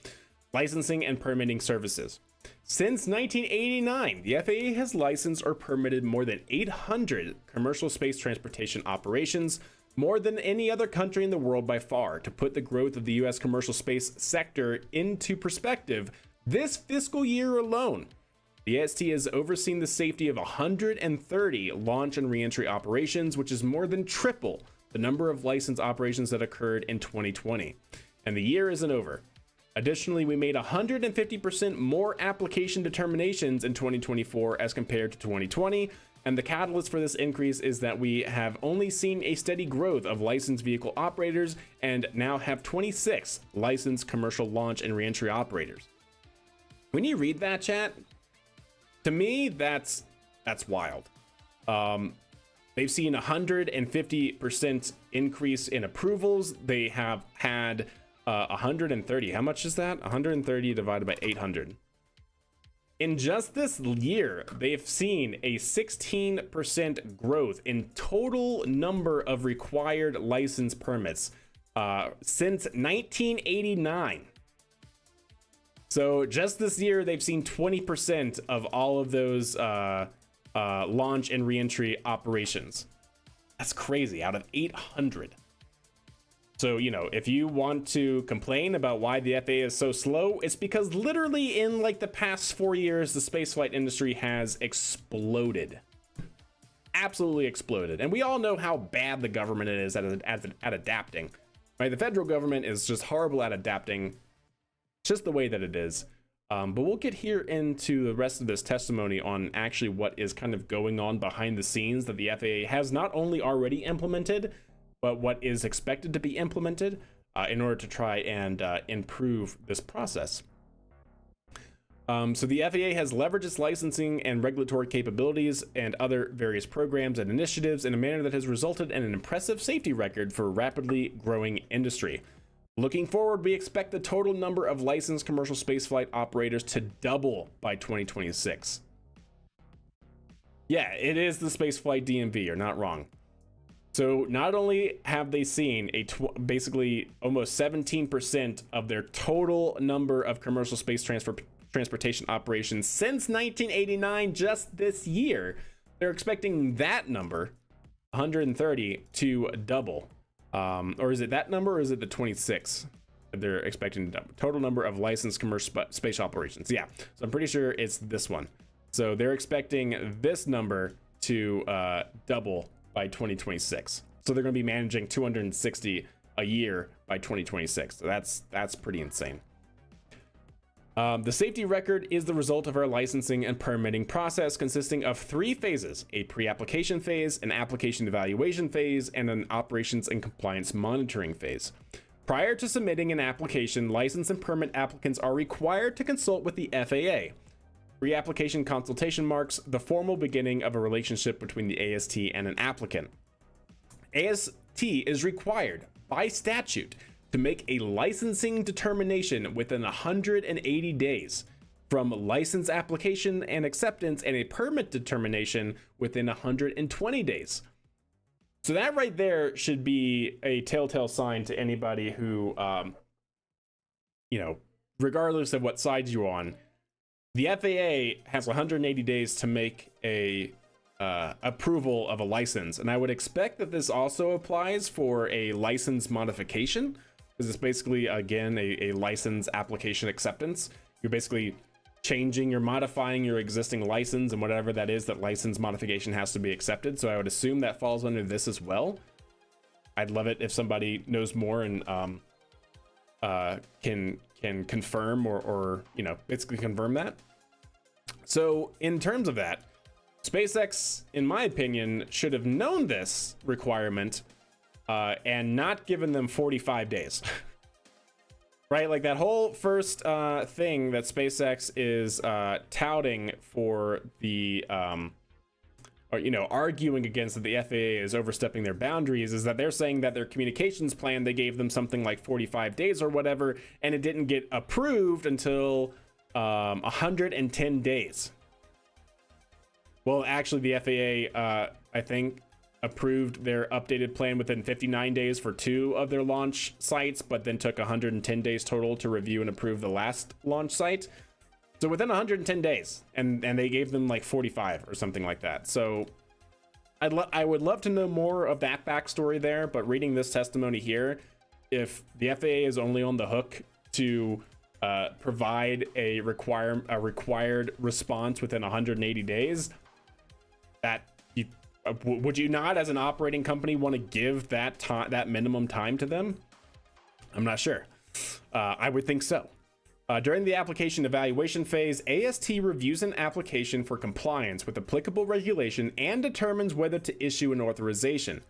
licensing and permitting services. Since 1989, the FAA has licensed or permitted more than 800 commercial space transportation operations, more than any other country in the world by far. To put the growth of the U.S. commercial space sector into perspective, this fiscal year alone, the AST has overseen the safety of 130 launch and reentry operations, which is more than triple the number of licensed operations that occurred in 2020. And the year isn't over. Additionally, we made 150% more application determinations in 2024 as compared to 2020. And the catalyst for this increase is that we have only seen a steady growth of licensed vehicle operators and now have 26 licensed commercial launch and reentry operators. When you read that, chat, to me, that's wild. They've seen 150% increase in approvals. They have had 130. How much is that? 130 divided by 800. In just this year, they've seen a 16% growth in total number of required license permits since 1989. So just this year, they've seen 20% of all of those launch and reentry operations. That's crazy, out of 800. So, if you want to complain about why the FAA is so slow, it's because literally in like the past 4 years, the spaceflight industry has exploded. Absolutely exploded. And we all know how bad the government is at adapting. Right? The federal government is just horrible at adapting. It's just the way that it is. But we'll get here into the rest of this testimony on actually what is kind of going on behind the scenes that the FAA has not only already implemented, but what is expected to be implemented in order to try and improve this process. So the FAA has leveraged its licensing and regulatory capabilities and other various programs and initiatives in a manner that has resulted in an impressive safety record for a rapidly growing industry. Looking forward, we expect the total number of licensed commercial spaceflight operators to double by 2026. Yeah, it is the spaceflight DMV, you're not wrong. So not only have they seen basically almost 17% of their total number of commercial space transportation operations since 1989 just this year, they're expecting that number, 130, to double. Or is it that number or is it the 26 that they're expecting to double? Total number of licensed commercial space operations. Yeah, so I'm pretty sure it's this one. So they're expecting this number to double by 2026. So they're going to be managing 260 a year by 2026. So that's pretty insane. The safety record is the result of our licensing and permitting process consisting of 3 phases: a pre-application phase, an application evaluation phase, and an operations and compliance monitoring phase. Prior to submitting an application, license and permit applicants are required to consult with the FAA. Pre-application consultation marks the formal beginning of a relationship between the AST and an applicant. AST is required by statute to make a licensing determination within 180 days from license application and acceptance, and a permit determination within 120 days. So that right there should be a telltale sign to anybody who, regardless of what side you're on, the FAA has 180 days to make a approval of a license. And I would expect that this also applies for a license modification, because it's basically, again, a license application acceptance. You're basically modifying your existing license, and whatever that is, that license modification has to be accepted. So I would assume that falls under this as well. I'd love it if somebody knows more and can confirm or basically confirm that. So in terms of that, SpaceX, in my opinion, should have known this requirement and not given them 45 days. Right, like that whole first thing that SpaceX is touting for the, arguing against that the FAA is overstepping their boundaries, is that they're saying that their communications plan, they gave them something like 45 days or whatever, and it didn't get approved until 110 days. Well, actually, the FAA, I think, approved their updated plan within 59 days for 2 of their launch sites, but then took 110 days total to review and approve the last launch site. So within 110 days, and they gave them like 45 or something like that. So I would love to know more of that backstory there, but reading this testimony here, if the FAA is only on the hook to provide a required response within 180 days, would you not, as an operating company, want to give that minimum time to them? I'm not sure. I would think so. During the application evaluation phase, AST reviews an application for compliance with applicable regulation and determines whether to issue an authorization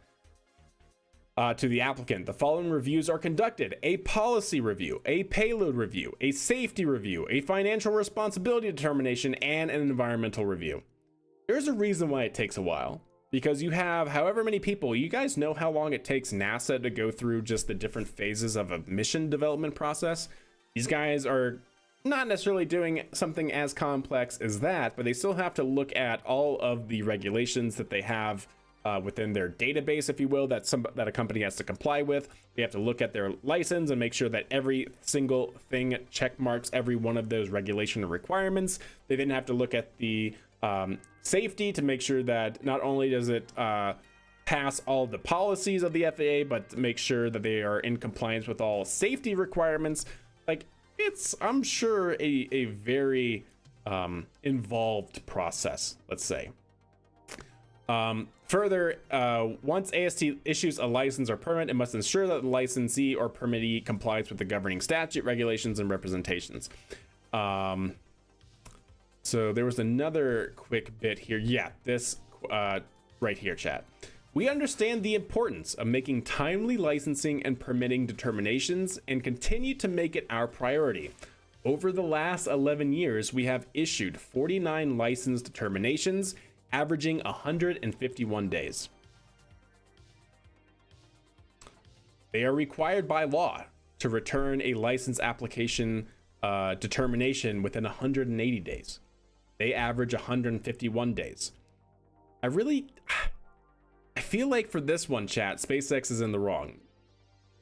to the applicant. The following reviews are conducted: a policy review, a payload review, a safety review, a financial responsibility determination, and an environmental review. There's a reason why it takes a while. Because you have however many people, you guys know how long it takes NASA to go through just the different phases of a mission development process. These guys are not necessarily doing something as complex as that, but they still have to look at all of the regulations that they have within their database, if you will, that a company has to comply with. They have to look at their license and make sure that every single thing check marks every one of those regulation and requirements. They then have to look at the safety to make sure that not only does it pass all the policies of the FAA, but to make sure that they are in compliance with all safety requirements. Like, it's, I'm sure, a very involved process, let's say. Further, once AST issues a license or permit, it must ensure that the licensee or permittee complies with the governing statute, regulations, and representations. So there was another quick bit here. Yeah, this right here, chat. We understand the importance of making timely licensing and permitting determinations and continue to make it our priority. Over the last 11 years, we have issued 49 license determinations, averaging 151 days. They are required by law to return a license application determination within 180 days. They average 151 days. I feel like for this one, chat, SpaceX is in the wrong.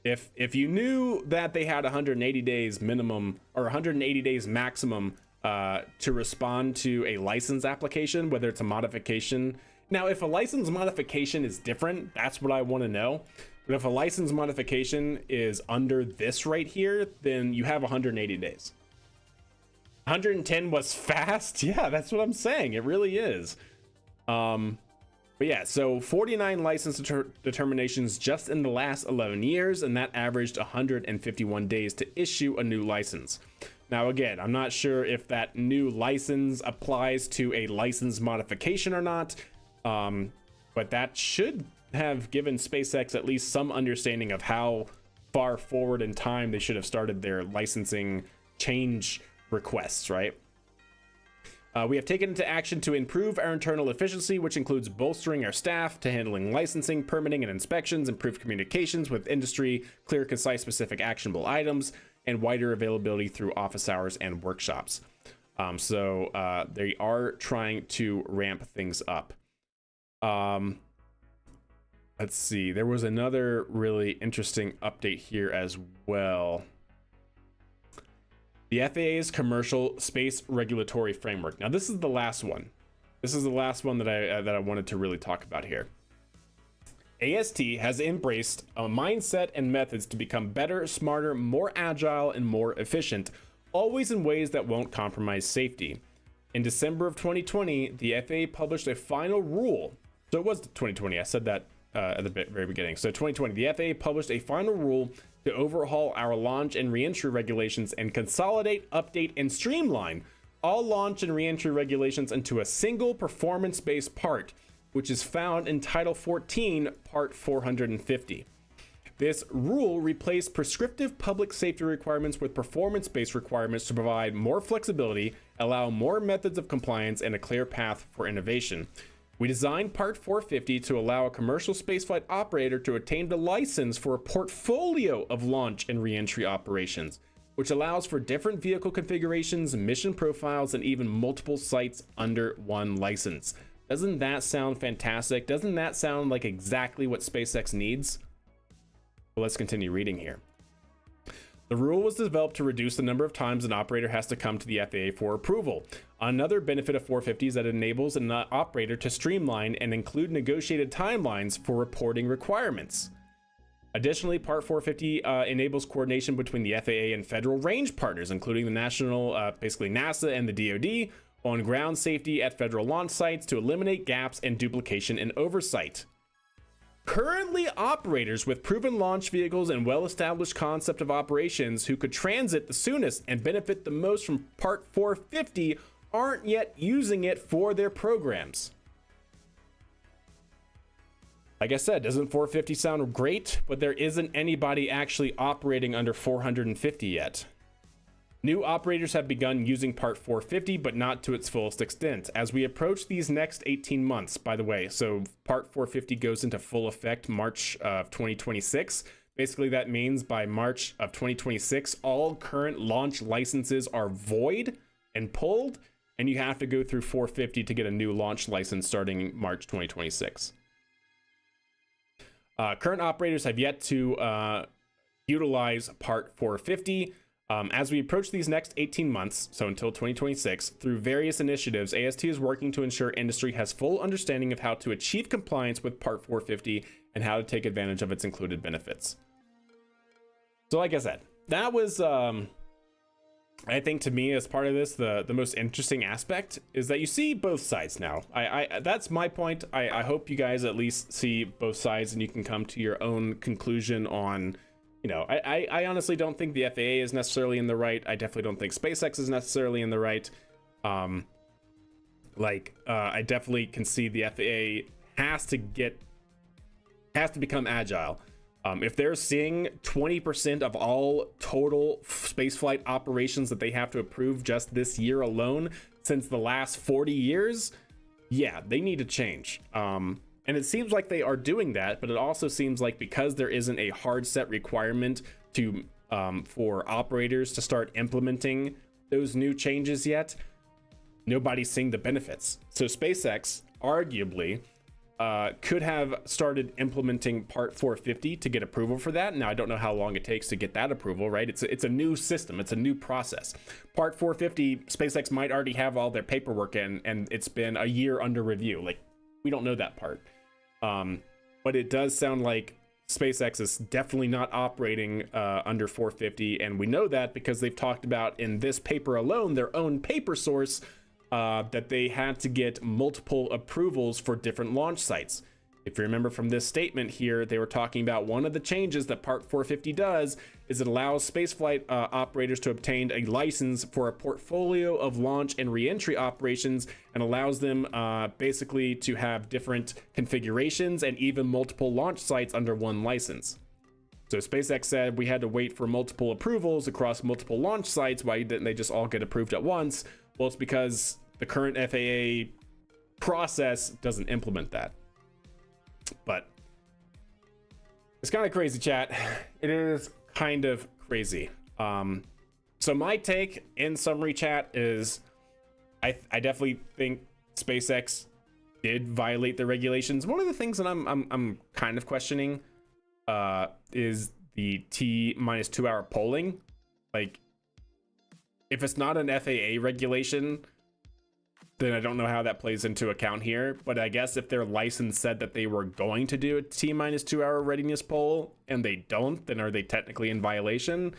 If you knew that they had 180 days minimum or 180 days maximum to respond to a license application, whether it's a modification. Now, if a license modification is different, that's what I want to know. But if a license modification is under this right here, then you have 180 days. 110 was fast. Yeah, that's what I'm saying. It really is. But yeah, so 49 license determinations just in the last 11 years, and that averaged 151 days to issue a new license. Now, again, I'm not sure if that new license applies to a license modification or not, but that should have given SpaceX at least some understanding of how far forward in time they should have started their licensing change requests, right? We have taken into action to improve our internal efficiency, which includes bolstering our staff to handling licensing, permitting, and inspections, improve communications with industry, clear, concise, specific, actionable items, and wider availability through office hours and workshops. So they are trying to ramp things up. Let's see. There was another really interesting update here as well. The FAA's commercial space regulatory framework. Now, this is the last one. This is the last one that I wanted to really talk about here. AST has embraced a mindset and methods to become better, smarter, more agile, and more efficient, always in ways that won't compromise safety. In December of 2020, the FAA published a final rule. So it was 2020. I said that at the very beginning. So 2020, the FAA published a final rule to overhaul our launch and reentry regulations and consolidate, update, and streamline all launch and reentry regulations into a single performance-based part, which is found in Title 14, Part 450. This rule replaced prescriptive public safety requirements with performance-based requirements to provide more flexibility, allow more methods of compliance, and a clear path for innovation. We designed Part 450 to allow a commercial spaceflight operator to attain the license for a portfolio of launch and reentry operations, which allows for different vehicle configurations, mission profiles, and even multiple sites under one license. Doesn't that sound fantastic? Doesn't that sound like exactly what SpaceX needs? Well, let's continue reading here. The rule was developed to reduce the number of times an operator has to come to the FAA for approval. Another benefit of 450 is that it enables an operator to streamline and include negotiated timelines for reporting requirements. Additionally, Part 450 enables coordination between the FAA and federal range partners, including the national, basically NASA and the DoD, on ground safety at federal launch sites to eliminate gaps and duplication in oversight. Currently, operators with proven launch vehicles and well-established concept of operations who could transit the soonest and benefit the most from Part 450 aren't yet using it for their programs. Like I said, doesn't 450 sound great? But there isn't anybody actually operating under 450 yet. New operators have begun using Part 450, but not to its fullest extent. As we approach these next 18 months, by the way, so Part 450 goes into full effect March of 2026. Basically, that means by March of 2026, all current launch licenses are void and pulled, and you have to go through 450 to get a new launch license starting March 2026. Current operators have yet to utilize Part 450. As we approach these next 18 months, so until 2026, through various initiatives, AST is working to ensure industry has full understanding of how to achieve compliance with Part 450 and how to take advantage of its included benefits. So like I said, that was, I think to me as part of this, the most interesting aspect is that you see both sides now. That's my point. I hope you guys at least see both sides and you can come to your own conclusion on, you know, I honestly don't think the FAA is necessarily in the right. I definitely don't think SpaceX is necessarily in the right. I definitely can see the FAA has to become agile. If they're seeing 20% of all total spaceflight operations that they have to approve just this year alone since the last 40 years, yeah, they need to change. And it seems like they are doing that, but it also seems like because there isn't a hard set requirement to for operators to start implementing those new changes yet, nobody's seeing the benefits. So SpaceX arguably could have started implementing Part 450 to get approval for that. Now, I don't know how long it takes to get that approval, right? It's a new system. It's a new process. Part 450, SpaceX might already have all their paperwork in, and it's been a year under review. Like, we don't know that part. But it does sound like SpaceX is definitely not operating under 450, and we know that because they've talked about in this paper alone, their own paper source, that they had to get multiple approvals for different launch sites. If you remember from this statement here, they were talking about one of the changes that Part 450 does is it allows spaceflight operators to obtain a license for a portfolio of launch and reentry operations and allows them basically to have different configurations and even multiple launch sites under one license. So SpaceX said we had to wait for multiple approvals across multiple launch sites. Why didn't they just all get approved at once? Well, it's because the current FAA process doesn't implement that. But it's kind of crazy, chat. It is kind of crazy. So my take in summary, chat, is I definitely think SpaceX did violate the regulations. One of the things that I'm kind of questioning is the T-2 hour polling. Like, if it's not an FAA regulation, then I don't know how that plays into account here. But I guess if their license said that they were going to do a T-2 hour readiness poll and they don't, then are they technically in violation?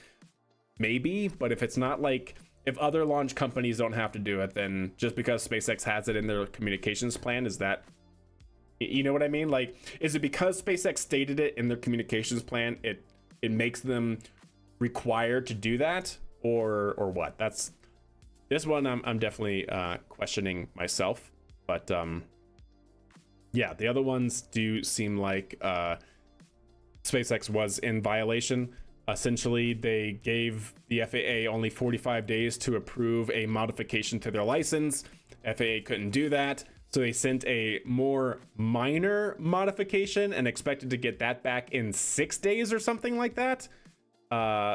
Maybe. But if it's not, like, if other launch companies don't have to do it, then just because SpaceX has it in their communications plan, is that, you know what I mean? Like, is it because SpaceX stated it in their communications plan, it makes them required to do that, or what? That's this one I'm definitely questioning myself. But yeah, the other ones do seem like SpaceX was in violation. Essentially, they gave the FAA only 45 days to approve a modification to their license. FAA couldn't do that, so they sent a more minor modification and expected to get that back in 6 days or something like that.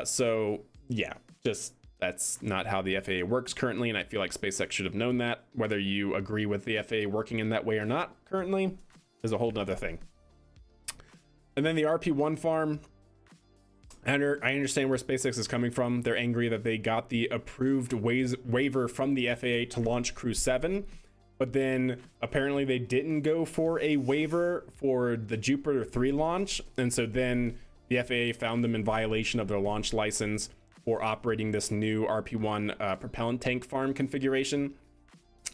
So yeah, just that's not how the FAA works currently, and I feel like SpaceX should have known that. Whether you agree with the FAA working in that way or not currently is a whole nother thing. And then the RP-1 farm, I understand where SpaceX is coming from. They're angry that they got the approved waiver from the FAA to launch Crew 7, but then apparently they didn't go for a waiver for the Jupiter 3 launch, and so then the FAA found them in violation of their launch license for operating this new RP-1 propellant tank farm configuration,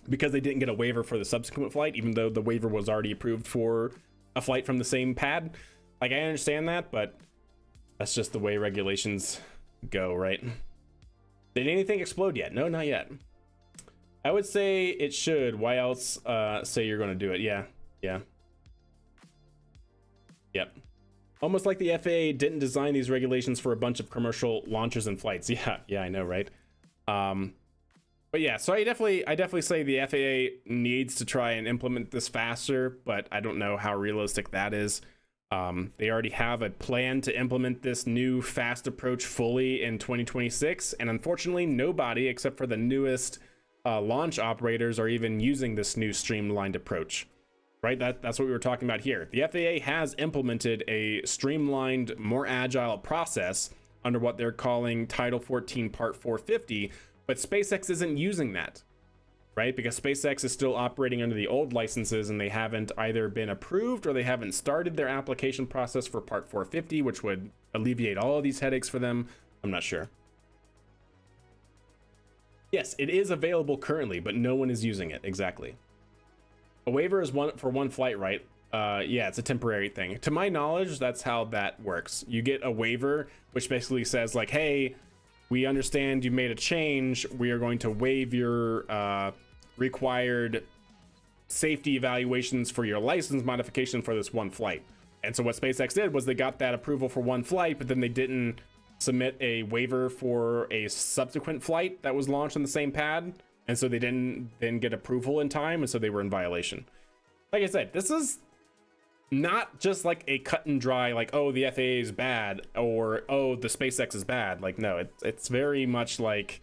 because they didn't get a waiver for the subsequent flight, even though the waiver was already approved for a flight from the same pad. Like, I understand that, but that's just the way regulations go, right? Did anything explode yet? No, not yet. I would say it should. Why else say you're going to do it? Yeah. Yep. Almost like the FAA didn't design these regulations for a bunch of commercial launches and flights. Yeah, I know, right? But yeah, so I definitely say the FAA needs to try and implement this faster, but I don't know how realistic that is. They already have a plan to implement this new fast approach fully in 2026, and unfortunately nobody except for the newest launch operators are even using this new streamlined approach, right? That's what we were talking about here. The FAA has implemented a streamlined, more agile process under what they're calling Title 14 Part 450, but SpaceX isn't using that, right? Because SpaceX is still operating under the old licenses, and they haven't either been approved or they haven't started their application process for Part 450, which would alleviate all of these headaches for them. I'm not sure. Yes, it is available currently, but no one is using it. Exactly. A waiver is for one flight, right? Yeah, it's a temporary thing. To my knowledge, that's how that works. You get a waiver, which basically says like, hey, we understand you made a change. We are going to waive your required safety evaluations for your license modification for this one flight. And so what SpaceX did was they got that approval for one flight, but then they didn't submit a waiver for a subsequent flight that was launched on the same pad, and so they didn't then get approval in time, and so they were in violation. Like I said, this is not just like a cut and dry, like, oh, the FAA is bad, or oh, the SpaceX is bad. Like, no, it's very much like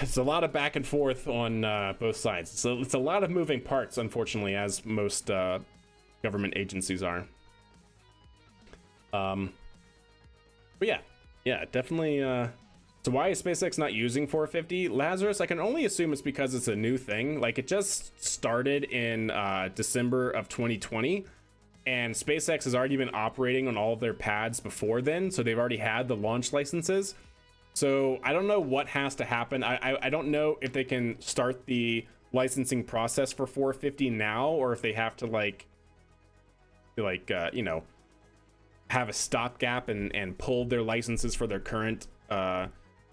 it's a lot of back and forth on both sides. So it's a lot of moving parts, unfortunately, as most government agencies are. But yeah, definitely. So why is SpaceX not using 450? Lazarus, I can only assume it's because it's a new thing. Like, it just started in December of 2020, and SpaceX has already been operating on all of their pads before then, so they've already had the launch licenses. So I don't know what has to happen. I don't know if they can start the licensing process for 450 now, or if they have to you know, have a stopgap and pull their licenses for their current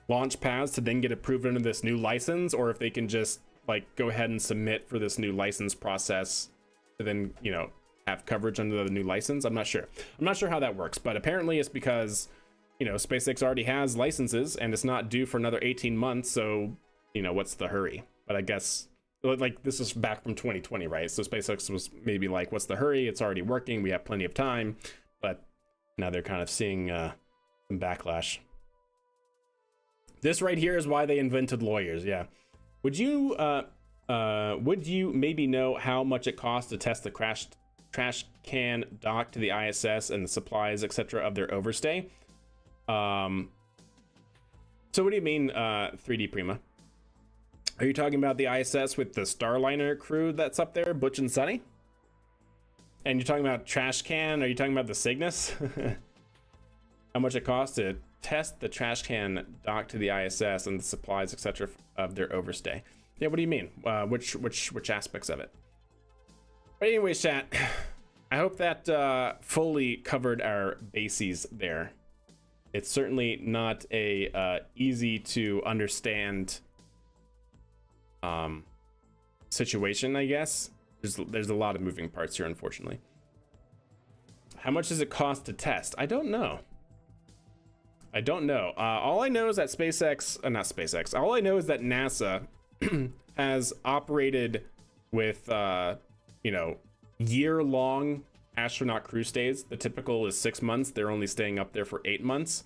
launch pads to then get approved under this new license, or if they can just like go ahead and submit for this new license process to then, you know, have coverage under the new license. I'm not sure how that works, but apparently it's because, you know, SpaceX already has licenses and it's not due for another 18 months, so, you know, what's the hurry? but I guess like this is back from 2020, right? So SpaceX was maybe like, what's the hurry? It's already working. We have plenty of time. But now they're kind of seeing some backlash. This right here is why they invented lawyers. Yeah. Would you maybe know how much it costs to test the crashed trash can dock to the ISS and the supplies, etc., of their overstay? So what do you mean, 3D Prima? Are you talking about the ISS with the Starliner crew that's up there, Butch and Sunny? And you're talking about trash can? Are you talking about the Cygnus? How much it costs to test the trash can dock to the ISS and the supplies, etc., of their overstay? Yeah, what do you mean? Which aspects of it? But anyways, chat, I hope that fully covered our bases there. It's certainly not a easy to understand situation, I guess. There's a lot of moving parts here, unfortunately. How much does it cost to test? I don't know. All I know is that not SpaceX. All I know is that NASA has operated with year-long astronaut crew stays. The typical is 6 months. They're only staying up there for 8 months.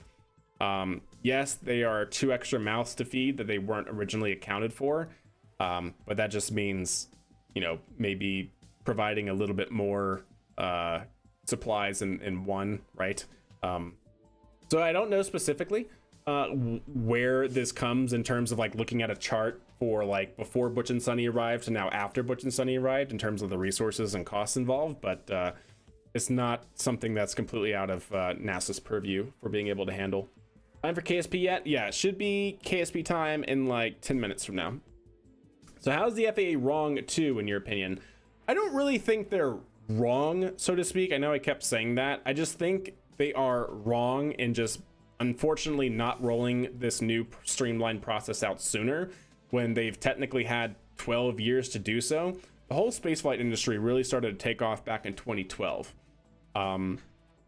Yes, they are 2 extra mouths to feed that they weren't originally accounted for. But that just means, maybe providing a little bit more supplies in one, right? So I don't know specifically where this comes in terms of like looking at a chart for like before Butch and Sunny arrived to now after Butch and Sunny arrived in terms of the resources and costs involved, but it's not something that's completely out of NASA's purview for being able to handle. Time for KSP yet? Yeah, it should be KSP time in like 10 minutes from now. So how's the FAA wrong too, in your opinion? I don't really think they're wrong, so to speak. I know I kept saying that. I just think they are wrong in just unfortunately not rolling this new streamlined process out sooner when they've technically had 12 years to do so. The whole spaceflight industry really started to take off back in 2012.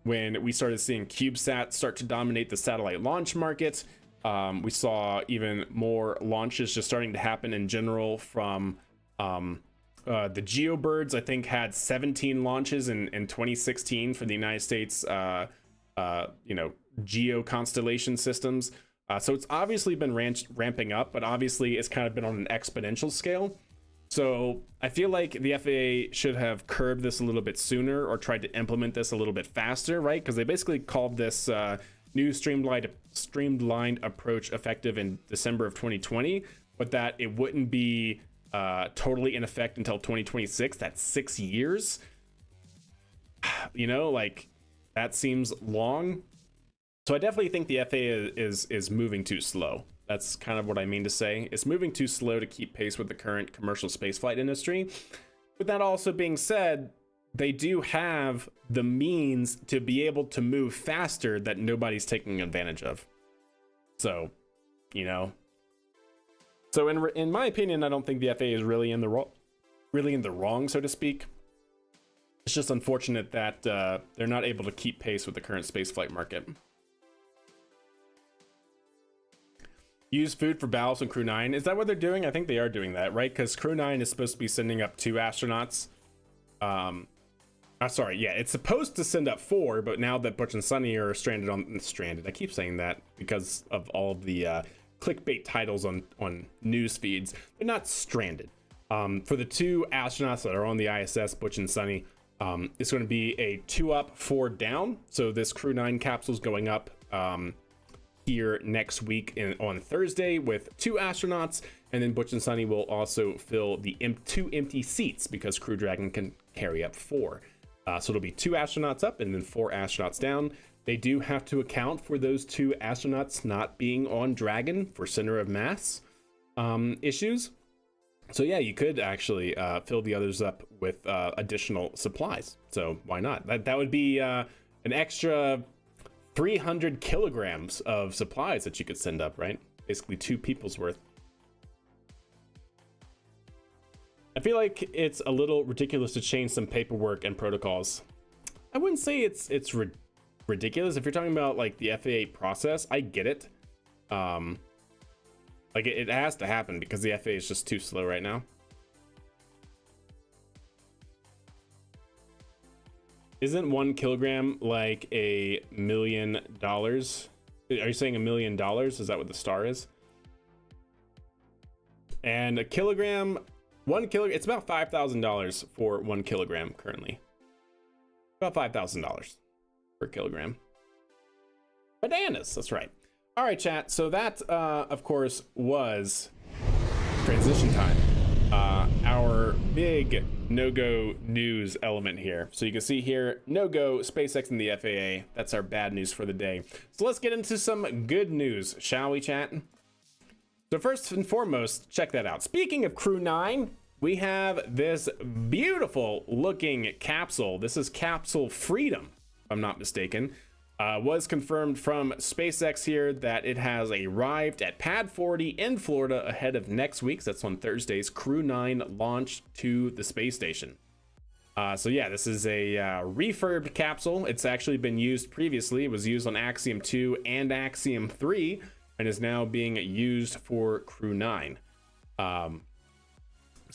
When we started seeing CubeSats start to dominate the satellite launch market. We saw even more launches just starting to happen in general from the GeoBirds. I think had 17 launches in 2016 for the United States, geo constellation systems. So it's obviously been ramping up, but obviously it's kind of been on an exponential scale. So I feel like the FAA should have curbed this a little bit sooner or tried to implement this a little bit faster, right? Because they basically called this new streamlined approach effective in December of 2020, but that it wouldn't be totally in effect until 2026. That's 6 years. Like that seems long. So I definitely think the FAA is moving too slow. That's kind of what I mean to say. It's moving too slow to keep pace with the current commercial spaceflight industry. With that also being said, they do have the means to be able to move faster that nobody's taking advantage of. So, So in my opinion, I don't think the FAA is really in the wrong, so to speak. It's just unfortunate that they're not able to keep pace with the current spaceflight market. Use food for ballast on Crew 9. Is that what they're doing? I think they are doing that, right? Because Crew 9 is supposed to be sending up 2 astronauts. Sorry, yeah, it's supposed to send up 4, but now that Butch and Sunny are stranded. I keep saying that because of all of the clickbait titles on news feeds. They're not stranded. For the 2 astronauts that are on the ISS, Butch and Sunny, it's going to be a 2 up, 4 down. So this Crew 9 capsule is going up here next week on Thursday with 2 astronauts, and then Butch and Sunny will also fill the 2 empty seats because Crew Dragon can carry up 4. So it'll be 2 astronauts up and then 4 astronauts down. They do have to account for those 2 astronauts not being on Dragon for center of mass issues. So yeah, you could actually fill the others up with additional supplies. So why not? That would be an extra 300 kilograms of supplies that you could send up, right? Basically 2 people's worth. I feel like it's a little ridiculous to change some paperwork and protocols. I wouldn't say it's ridiculous. If you're talking about like the FAA process, I get it. Like it has to happen because the FAA is just too slow right now. Isn't 1 kilogram like $1 million? Are you saying $1 million? Is that what the star is? And a kilogram, 1 kilogram, it's about $5,000 for 1 kilogram currently. About $5,000 per kilogram. Bananas, that's right. All right, chat. So that, of course, was transition time. Our big no-go news element here. So you can see here, no-go, SpaceX and the FAA. That's our bad news for the day. So let's get into some good news, shall we, chat? So first and foremost, check that out. Speaking of Crew 9, we have this beautiful looking capsule. This is Capsule Freedom, if I'm not mistaken. Was confirmed from SpaceX here that it has arrived at Pad 40 in Florida ahead of next week's, that's on Thursday's, Crew 9 launch to the space station. So yeah, this is a refurbed capsule. It's actually been used previously. It was used on Axiom 2 and Axiom 3 and is now being used for Crew 9. So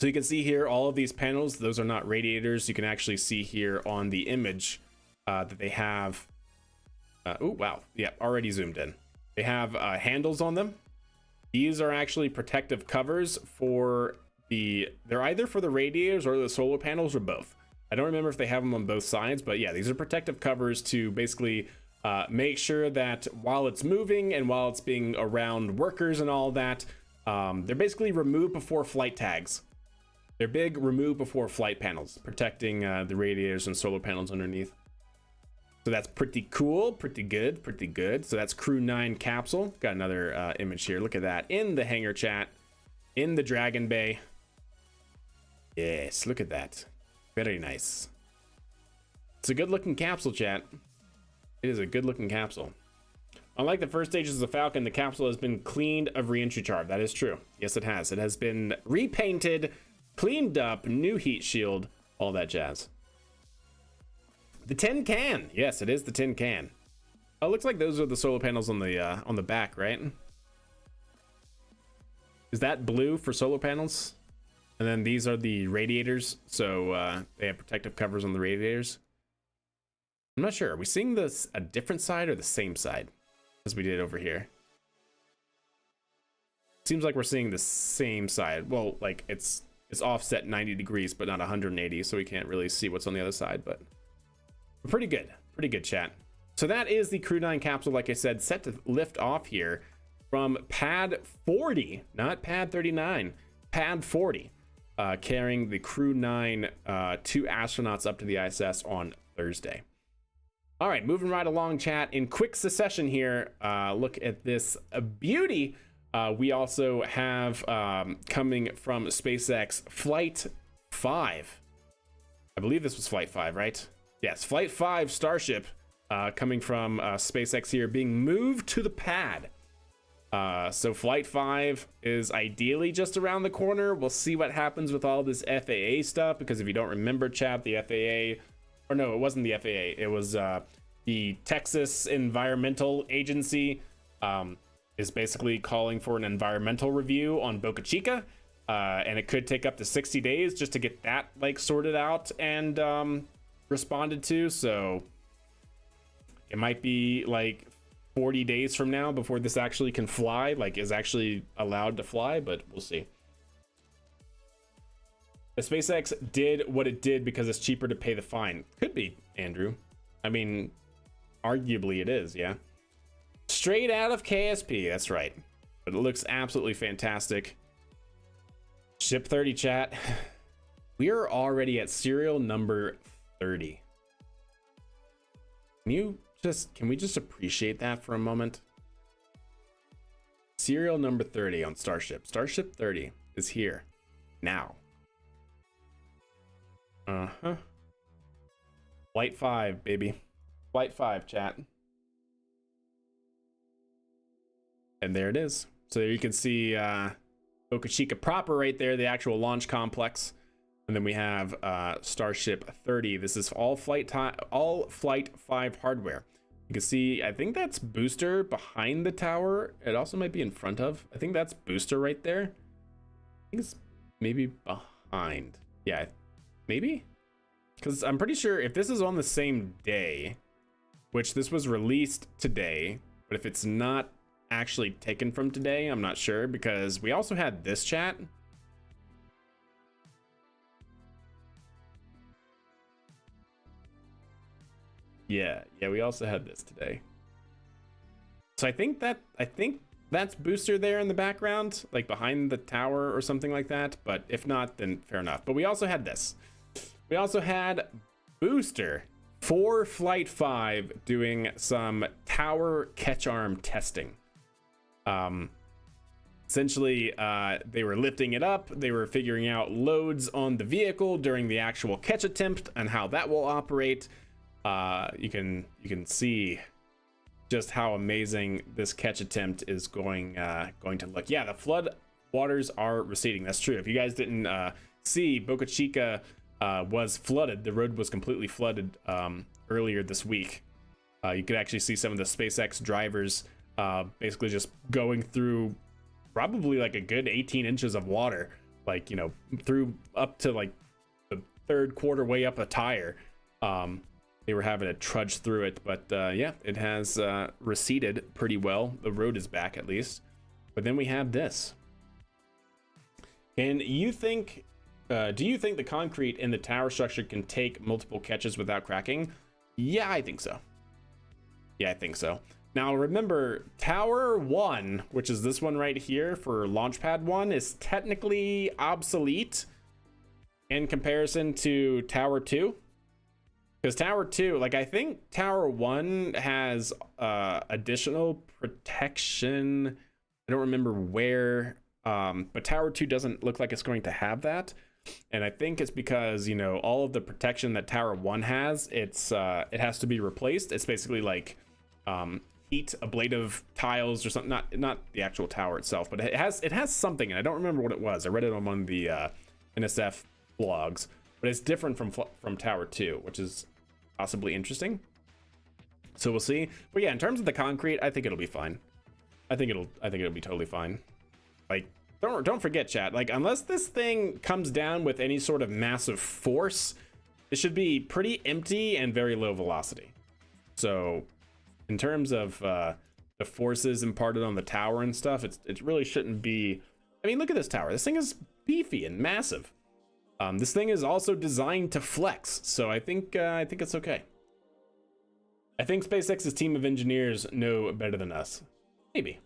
you can see here all of these panels. Those are not radiators. You can actually see here on the image that they have. Oh, wow. Yeah, already zoomed in. They have handles on them. These are actually protective covers for they're either for the radiators or the solar panels or both. I don't remember if they have them on both sides, but yeah, these are protective covers to basically make sure that while it's moving and while it's being around workers and all that, they're basically remove before flight tags. They're big remove before flight panels, protecting the radiators and solar panels underneath. So that's pretty cool, pretty good, pretty good. So that's Crew 9 capsule. Got another image here. Look at that in the hangar, chat, in the Dragon Bay. Yes, look at that. Very nice. It's a good looking capsule, chat. It is a good looking capsule. Unlike the first stages of the Falcon, the capsule has been cleaned of re-entry charge. That is true. Yes, it has. It has been repainted, cleaned up, new heat shield, all that jazz. The tin can. Yes, it is the tin can. Oh, it looks like those are the solar panels on the back, right? Is that blue for solar panels? And then these are the radiators. So they have protective covers on the radiators. I'm not sure. Are we seeing this a different side or the same side as we did over here? Seems like we're seeing the same side. Well, like it's offset 90 degrees, but not 180. So we can't really see what's on the other side, but pretty good, chat. So that is the Crew 9 capsule, like I said, set to lift off here from Pad 40, not Pad 39, Pad 40, carrying the Crew 9 two astronauts up to the ISS on Thursday. All right, moving right along, chat. In quick succession here, look at this beauty. We also have coming from SpaceX Flight 5. I believe this was Flight 5, right? Yes, Flight 5 Starship coming from SpaceX here, being moved to the pad. So Flight 5 is ideally just around the corner. We'll see what happens with all this FAA stuff, because if you don't remember, chat, the FAA, or no, it wasn't the FAA, it was the Texas Environmental Agency is basically calling for an environmental review on Boca Chica. And it could take up to 60 days just to get that like sorted out and responded to. So it might be like 40 days from now before this actually can fly, like is actually allowed to fly, but we'll see. The SpaceX did what it did because it's cheaper to pay the fine. Could be, Andrew. I mean, arguably it is, yeah. Straight out of KSP, that's right. But it looks absolutely fantastic. Ship 30, chat. We are already at serial number 30. Can we just appreciate that for a moment? Serial number 30 on Starship. Starship 30 is here now. Flight 5, baby. Flight 5, chat. And there it is. So there you can see Boca Chica proper right there, the actual launch complex. And then we have Starship 30. This is all Flight 5 hardware. You can see, I think that's booster behind the tower. It also might be in front of. I think that's booster right there. I think it's maybe behind. Yeah, maybe? Because I'm pretty sure if this is on the same day, which this was released today, but if it's not actually taken from today, I'm not sure, because we also had this chat. Yeah, we also had this today. So I think that's booster there in the background, like behind the tower or something like that. But if not, then fair enough. But we also had this. We also had booster for Flight 5 doing some tower catch arm testing. Essentially, they were lifting it up. They were figuring out loads on the vehicle during the actual catch attempt and how that will operate. You can see just how amazing this catch attempt is going to look. Yeah, the flood waters are receding. That's true. If you guys didn't see, Boca Chica was flooded. The road was completely flooded earlier this week. You could actually see some of the SpaceX drivers basically just going through probably like a good 18 inches of water, like, you know, through up to like the third quarter way up a tire. They were having to trudge through it, but yeah, it has receded pretty well. The road is back at least. But then we have this. And you think, do you think the concrete in the tower structure can take multiple catches without cracking? Yeah, I think so. Yeah, I think so. Now remember, Tower 1, which is this one right here for Launchpad 1, is technically obsolete in comparison to Tower 2. Because Tower 2, like, I think Tower 1 has additional protection. I don't remember where, but Tower 2 doesn't look like it's going to have that. And I think it's because, you know, all of the protection that Tower 1 has, it has to be replaced. It's basically like heat ablative tiles or something, not the actual tower itself, but it has something, and I don't remember what it was. I read it on one of the NSF blogs. But it's different from Tower 2, which is possibly interesting. So we'll see. But yeah, in terms of the concrete, I think it'll be fine. I think it'll be totally fine. Like, don't forget, chat. Like, unless this thing comes down with any sort of massive force, it should be pretty empty and very low velocity. So, in terms of the forces imparted on the tower and stuff, it really shouldn't be. I mean, look at this tower. This thing is beefy and massive. This thing is also designed to flex, so I think it's okay. I think SpaceX's team of engineers know better than us. Maybe.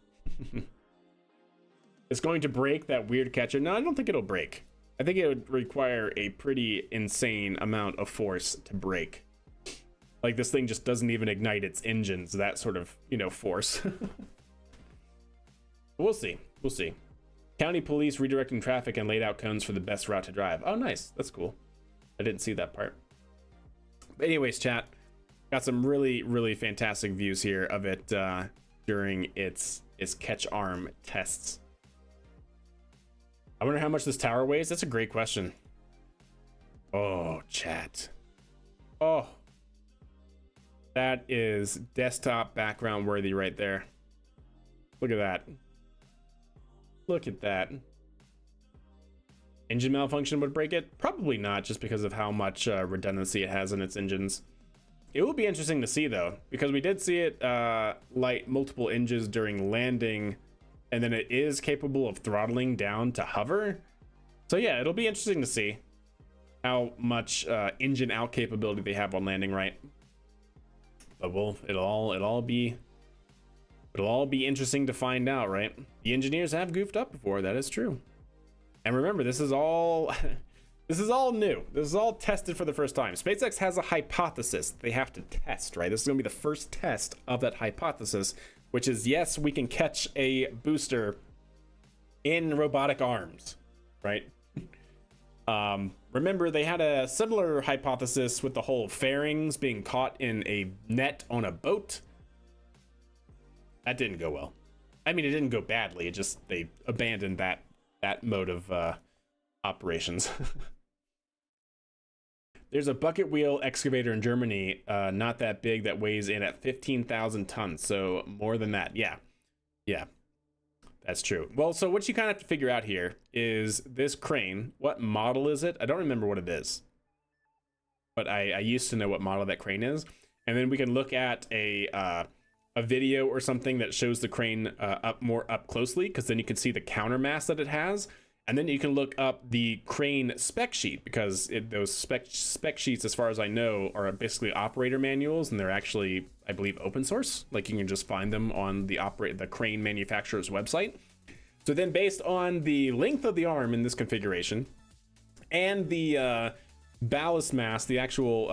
It's going to break that weird catcher. No, I don't think it'll break. I think it would require a pretty insane amount of force to break. Like, this thing just doesn't even ignite its engines, that sort of, you know, force. We'll see. We'll see. County police redirecting traffic and laid out cones for the best route to drive. Oh, nice. That's cool. I didn't see that part. But anyways, chat, got some really, really fantastic views here of it during its catch arm tests. I wonder how much this tower weighs. That's a great question. Oh, chat. Oh, that is desktop background worthy right there. Look at that. Look at that. Engine malfunction would break it? Probably not, just because of how much redundancy it has in its engines. It will be interesting to see, though, because we did see it light multiple engines during landing, and then it is capable of throttling down to hover. So yeah, it'll be interesting to see how much engine out capability they have on landing, right? But it'll all be interesting to find out, right? The engineers have goofed up before, that is true. And remember, this is all this is all new. This is all tested for the first time. SpaceX has a hypothesis they have to test, right? This is gonna be the first test of that hypothesis, which is, yes, we can catch a booster in robotic arms, right? Remember, they had a similar hypothesis with the whole fairings being caught in a net on a boat. That didn't go well. I mean, it didn't go badly. It just, they abandoned that mode of operations. There's a bucket wheel excavator in Germany, not that big, that weighs in at 15,000 tons. So more than that. Yeah. Yeah. That's true. Well, so what you kind of have to figure out here is this crane. What model is it? I don't remember what it is, but I used to know what model that crane is. And then we can look at a video or something that shows the crane more up closely, because then you can see the counter mass that it has. And then you can look up the crane spec sheet, because those spec sheets, as far as I know, are basically operator manuals, and they're actually, I believe, open source. Like, you can just find them on the crane manufacturer's website. So then, based on the length of the arm in this configuration and the ballast mass, the actual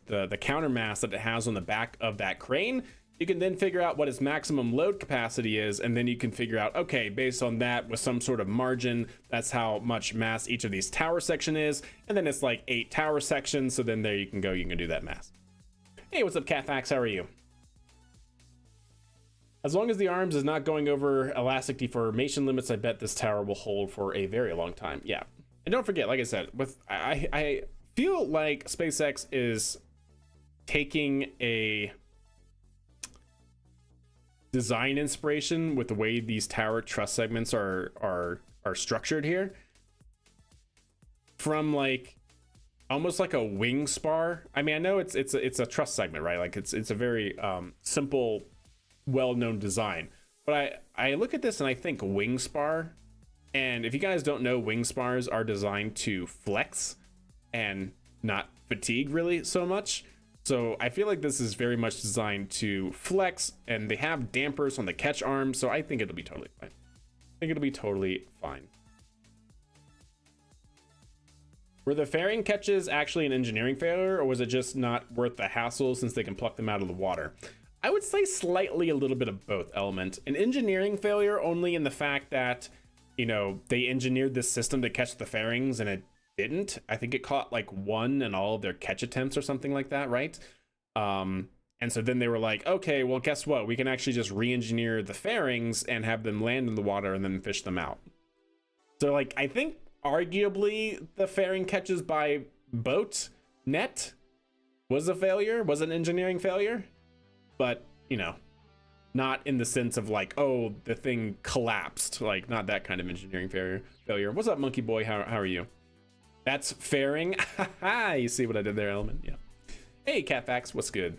the counter mass that it has on the back of that crane, you can then figure out what its maximum load capacity is, and then you can figure out, okay, based on that, with some sort of margin, that's how much mass each of these tower section is, and then it's like 8 tower sections, so then there you can go, you can do that math. Hey, what's up, Catfax? How are you? As long as the arms is not going over elastic deformation limits, I bet this tower will hold for a very long time. Yeah, and don't forget, like I said, I feel like SpaceX is taking a design inspiration with the way these tower truss segments are structured here, from like almost like a wing spar. I mean, I know it's a truss segment, right? Like it's a very simple, well-known design, but I look at this and I think wing spar. And if you guys don't know, wing spars are designed to flex and not fatigue really so much. So I feel like this is very much designed to flex, and they have dampers on the catch arm, so I think it'll be totally fine. I think it'll be totally fine. Were the fairing catches actually an engineering failure, or was it just not worth the hassle since they can pluck them out of the water? I would say slightly a little bit of both element. An engineering failure only in the fact that, you know, they engineered this system to catch the fairings and it didn't. I think it caught like 1 in all of their catch attempts or something like that, right? And so then they were like, okay, well, guess what? We can actually just re-engineer the fairings and have them land in the water and then fish them out. So like, I think arguably the fairing catches by boat net was a failure, was an engineering failure, but you know, not in the sense of like, oh, the thing collapsed, like not that kind of engineering failure. What's up, Monkey Boy? How are you? That's fairing. You see what I did there, Element? Yeah. Hey, Catfax, what's good?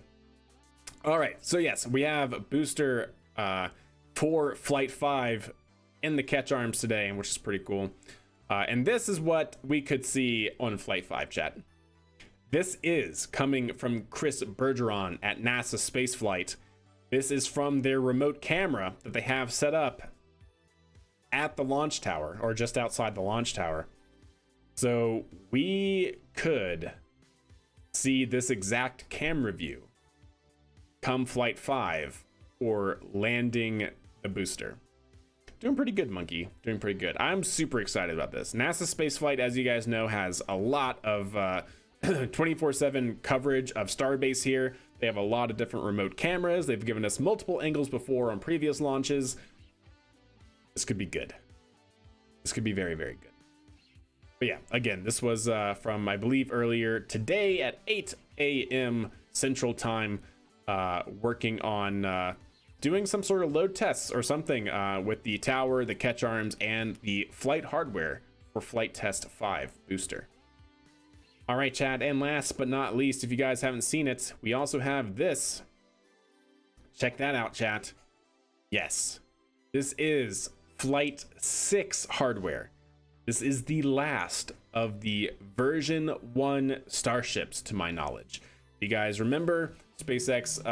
All right, so yes, we have booster for Flight 5 in the catch arms today, which is pretty cool. And this is what we could see on Flight 5, chat. This is coming from Chris Bergeron at NASA Spaceflight. This is from their remote camera that they have set up at the launch tower, or just outside the launch tower. So we could see this exact camera view come Flight 5 or landing the booster. Doing pretty good, Monkey. Doing pretty good. I'm super excited about this. NASA Spaceflight, as you guys know, has a lot of 24/7 coverage of Starbase here. They have a lot of different remote cameras. They've given us multiple angles before on previous launches. This could be good. This could be very, very good. But yeah, again, this was from, I believe, earlier today at 8 a.m. Central Time, working on doing some sort of load tests or something with the tower, the catch arms, and the flight hardware for Flight Test 5 booster. All right, chat, and last but not least, if you guys haven't seen it, we also have this. Check that out, chat. Yes, this is Flight 6 hardware. This is the last of the version 1 starships, to my knowledge. You guys remember, SpaceX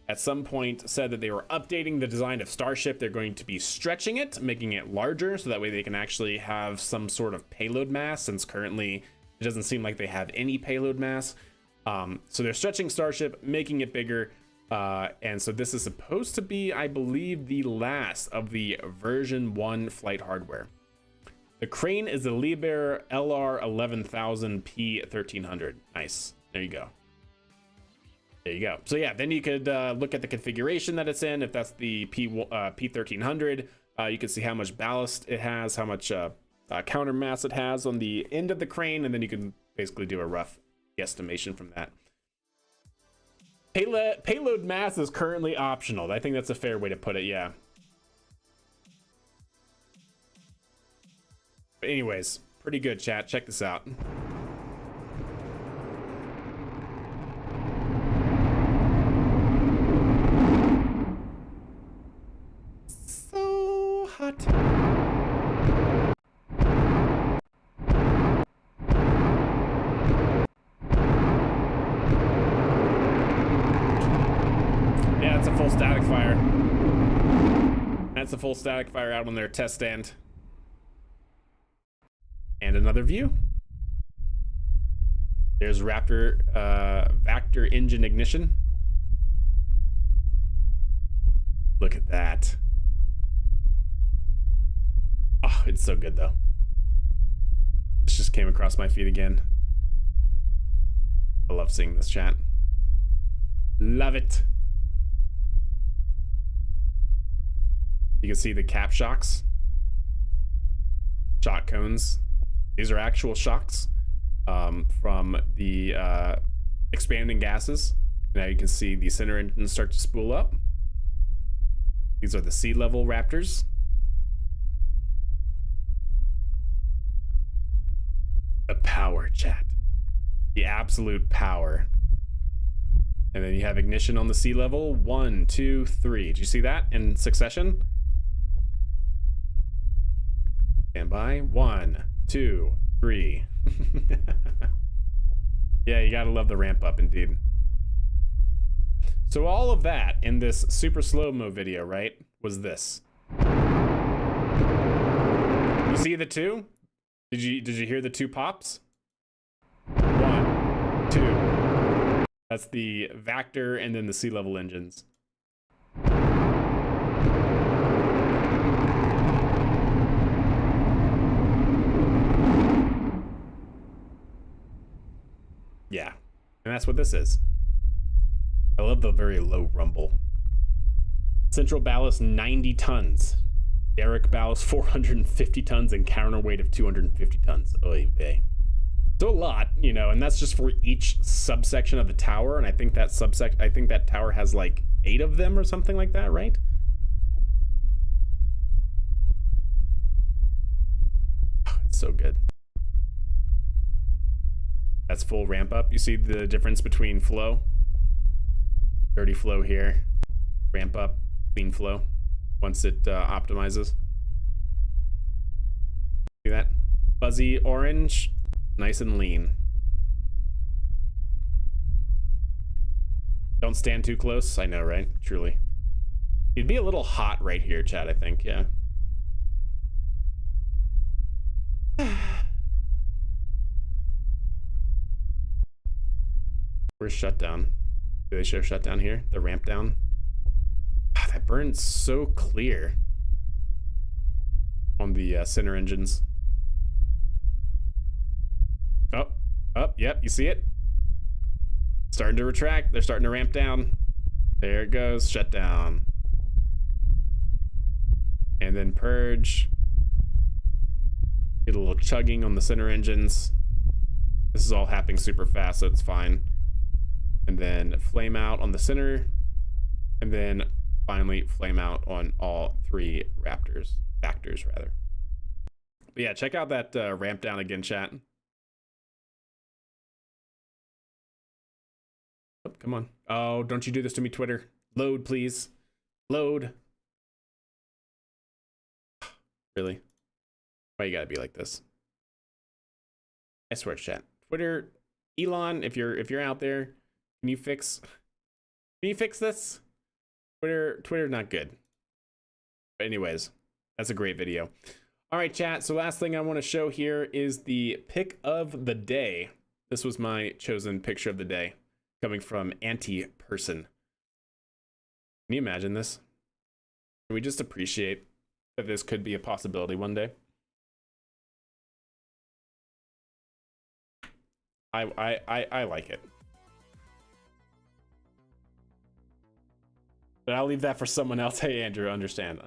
at some point said that they were updating the design of Starship. They're going to be stretching it, making it larger, so that way they can actually have some sort of payload mass, since currently it doesn't seem like they have any payload mass. So they're stretching Starship, making it bigger. And so this is supposed to be, I believe, the last of the version 1 flight hardware. The crane is the Liebherr LR11000P1300. Nice. There you go. There you go. So yeah, then you could look at the configuration that it's in. If that's the P1300, you can see how much ballast it has, how much counter mass it has on the end of the crane, and then you can basically do a rough guesstimation from that. Payload mass is currently optional. I think that's a fair way to put it, yeah. But anyways, pretty good, chat. Check this out. So hot. Yeah, that's a full static fire. That's a full static fire out on their test stand. And another view. There's Raptor Vector engine ignition. Look at that. Oh, it's so good though. This just came across my feed again. I love seeing this, chat. Love it. You can see the cap shocks. Shock cones. These are actual shocks from the expanding gases. Now you can see the center engines start to spool up. These are the sea level Raptors. The power, chat. The absolute power. And then you have ignition on the sea level. 1, 2, 3. Did you see that in succession? Stand by. 1, 2, 3. Yeah, you gotta love the ramp up indeed. So all of that in this super slow-mo video, right, was this. You see the two? Did you hear the two pops? 1, 2. That's the Vector and then the sea level engines. Yeah, and that's what this is. I love the very low rumble. Central ballast 90 tons. Derrick ballast 450 tons and counterweight of 250 tons. Oy vey. So a lot, you know, and that's just for each subsection of the tower. And I think that tower has like 8 of them or something like that, right? Oh, it's so good. That's full ramp up. You see the difference between flow? Dirty flow here. Ramp up, clean flow once it optimizes. See that? Fuzzy orange, nice and lean. Don't stand too close. I know, right? Truly. It'd be a little hot right here, chat, I think, yeah. Where's shutdown? Do they show shutdown here? The ramp down? Ah, that burns so clear on the center engines. Oh, yep, you see it? Starting to retract. They're starting to ramp down. There it goes, shutdown. And then purge. Get a little chugging on the center engines. This is all happening super fast, so it's fine. And then flame out on the center, and then finally flame out on all 3 Vectors rather. But yeah, check out that ramp down again, chat. Oh, come on. Oh, don't you do this to me, Twitter. Load, please. Load. Really? Why you gotta be like this? I swear, chat. Twitter, Elon, if you're out there, Can you fix this? Twitter's not good. But anyways, that's a great video. All right, chat. So last thing I want to show here is the pick of the day. This was my chosen picture of the day, coming from Anti-Person. Can you imagine this? Can we just appreciate that this could be a possibility one day? I like it. But I'll leave that for someone else. Hey, Andrew, understand.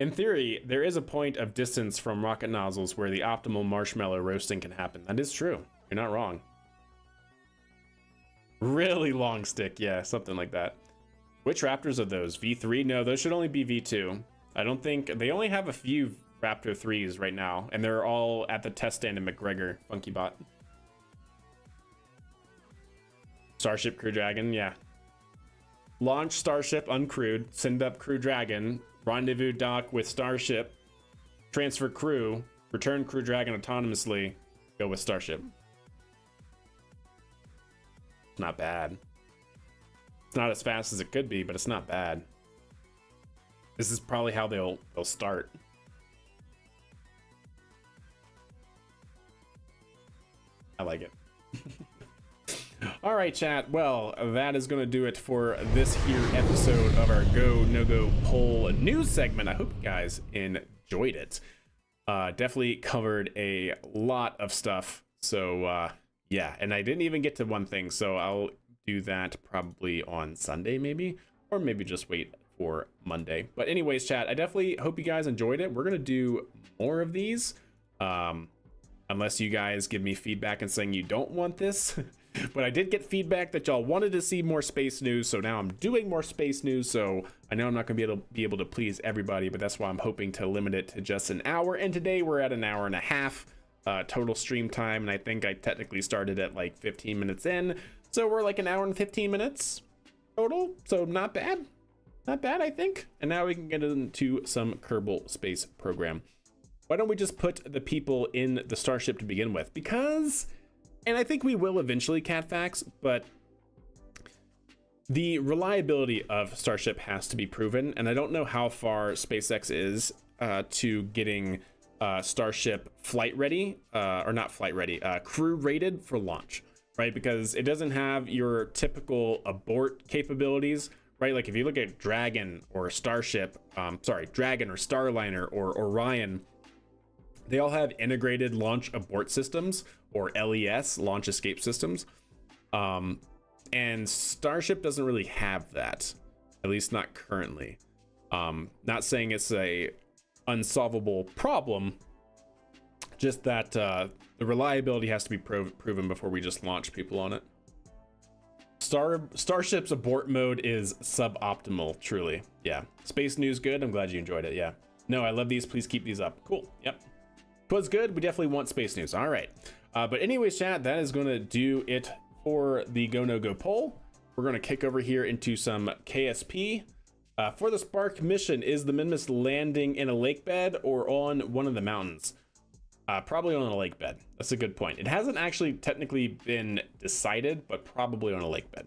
In theory, there is a point of distance from rocket nozzles where the optimal marshmallow roasting can happen. That is true. You're not wrong. Really long stick, yeah, something like that. Which Raptors are those? V3? No, those should only be V2. I don't think they only have a few Raptor 3s right now, and they're all at the test stand in McGregor. Funky bot. Starship Crew Dragon, yeah. Launch Starship uncrewed, send up Crew Dragon, rendezvous dock with Starship, transfer crew, return Crew Dragon autonomously, go with Starship. Not bad. It's not as fast as it could be, but it's not bad. This is probably how they'll start. I like it. All right, chat. Well, that is going to do it for this here episode of our Go No Go poll news segment. I hope you guys enjoyed it. Definitely covered a lot of stuff. So yeah, and I didn't even get to one thing, so I'll do that probably on Sunday maybe, or maybe just wait for Monday. But anyways, chat, I definitely hope you guys enjoyed it. We're gonna do more of these, unless you guys give me feedback and saying you don't want this. But I did get feedback that y'all wanted to see more space news, so now I'm doing more space news. So I know I'm not gonna be able to please everybody, but that's why I'm hoping to limit it to just an hour. And today we're at an hour and a half total stream time, and I think I technically started at like 15 minutes in, so we're like an hour and 15 minutes total. So not bad, I think. And now we can get into some Kerbal Space Program. Why don't we just put the people in the Starship to begin with? Because, and I think we will eventually, Catfax, but the reliability of Starship has to be proven, and I don't know how far SpaceX is to getting Starship flight ready, or not flight ready, crew rated for launch, right? Because it doesn't have your typical abort capabilities, right? Like if you look at Dragon or Starship, Dragon or Starliner or Orion, they all have integrated launch abort systems, or LES, launch escape systems. And Starship doesn't really have that, at least not currently. Not saying it's a unsolvable problem, just that the reliability has to be proven before we just launch people on it. Starship's abort mode is suboptimal, truly. Yeah. Space news good. I'm glad you enjoyed it. Yeah. No, I love these. Please keep these up. Cool. Yep. Was good. We definitely want space news. All right. But anyways, chat, that is going to do it for the Go No Go poll. We're going to kick over here into some KSP. For the Spark mission, is the Minmus landing in a lake bed or on one of the mountains? Probably on a lake bed. That's a good point. It hasn't actually technically been decided, but probably on a lake bed.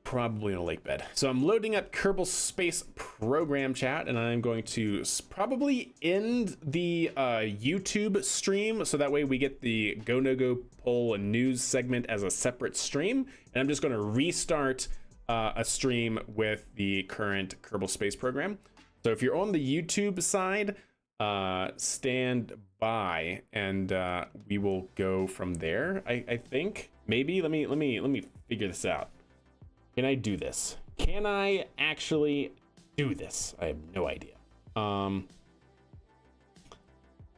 Probably on a lake bed. So I'm loading up Kerbal Space Program, chat, and I'm going to probably end the YouTube stream, so that way we get the Go No Go poll and news segment as a separate stream. And I'm just going to restart a stream with the current Kerbal Space Program. So if you're on the YouTube side, stand by, and we will go from there. I think maybe let me figure this out. Can I do this? Can I actually do this? I have no idea.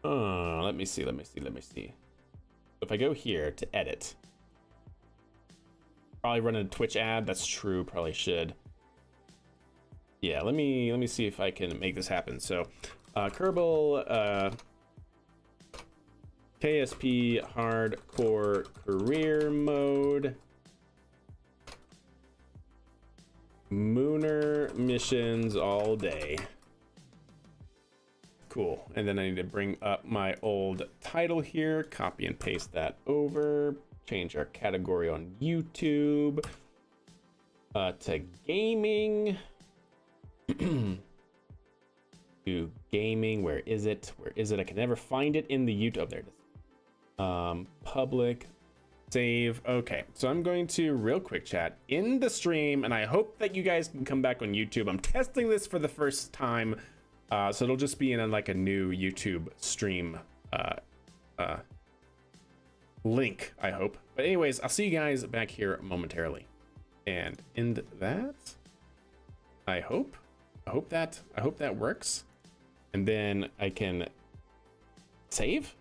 Let me see. If I go here to edit, probably run a Twitch ad. That's true. Probably should. Yeah. Let me see if I can make this happen. So, Kerbal, KSP hardcore career mode. Mooner missions all day. Cool. And then I need to bring up my old title here, copy and paste that over, change our category on YouTube to gaming. To gaming. Where is it? I can never find it in the YouTube. Oh, there it is. Public. Save. Okay, so I'm going to real quick, chat, in the stream, and I hope that you guys can come back on YouTube. I'm testing this for the first time, so it'll just be in like a new YouTube stream link, I hope. But anyways, I'll see you guys back here momentarily, and end that. I hope that works, and then I can save.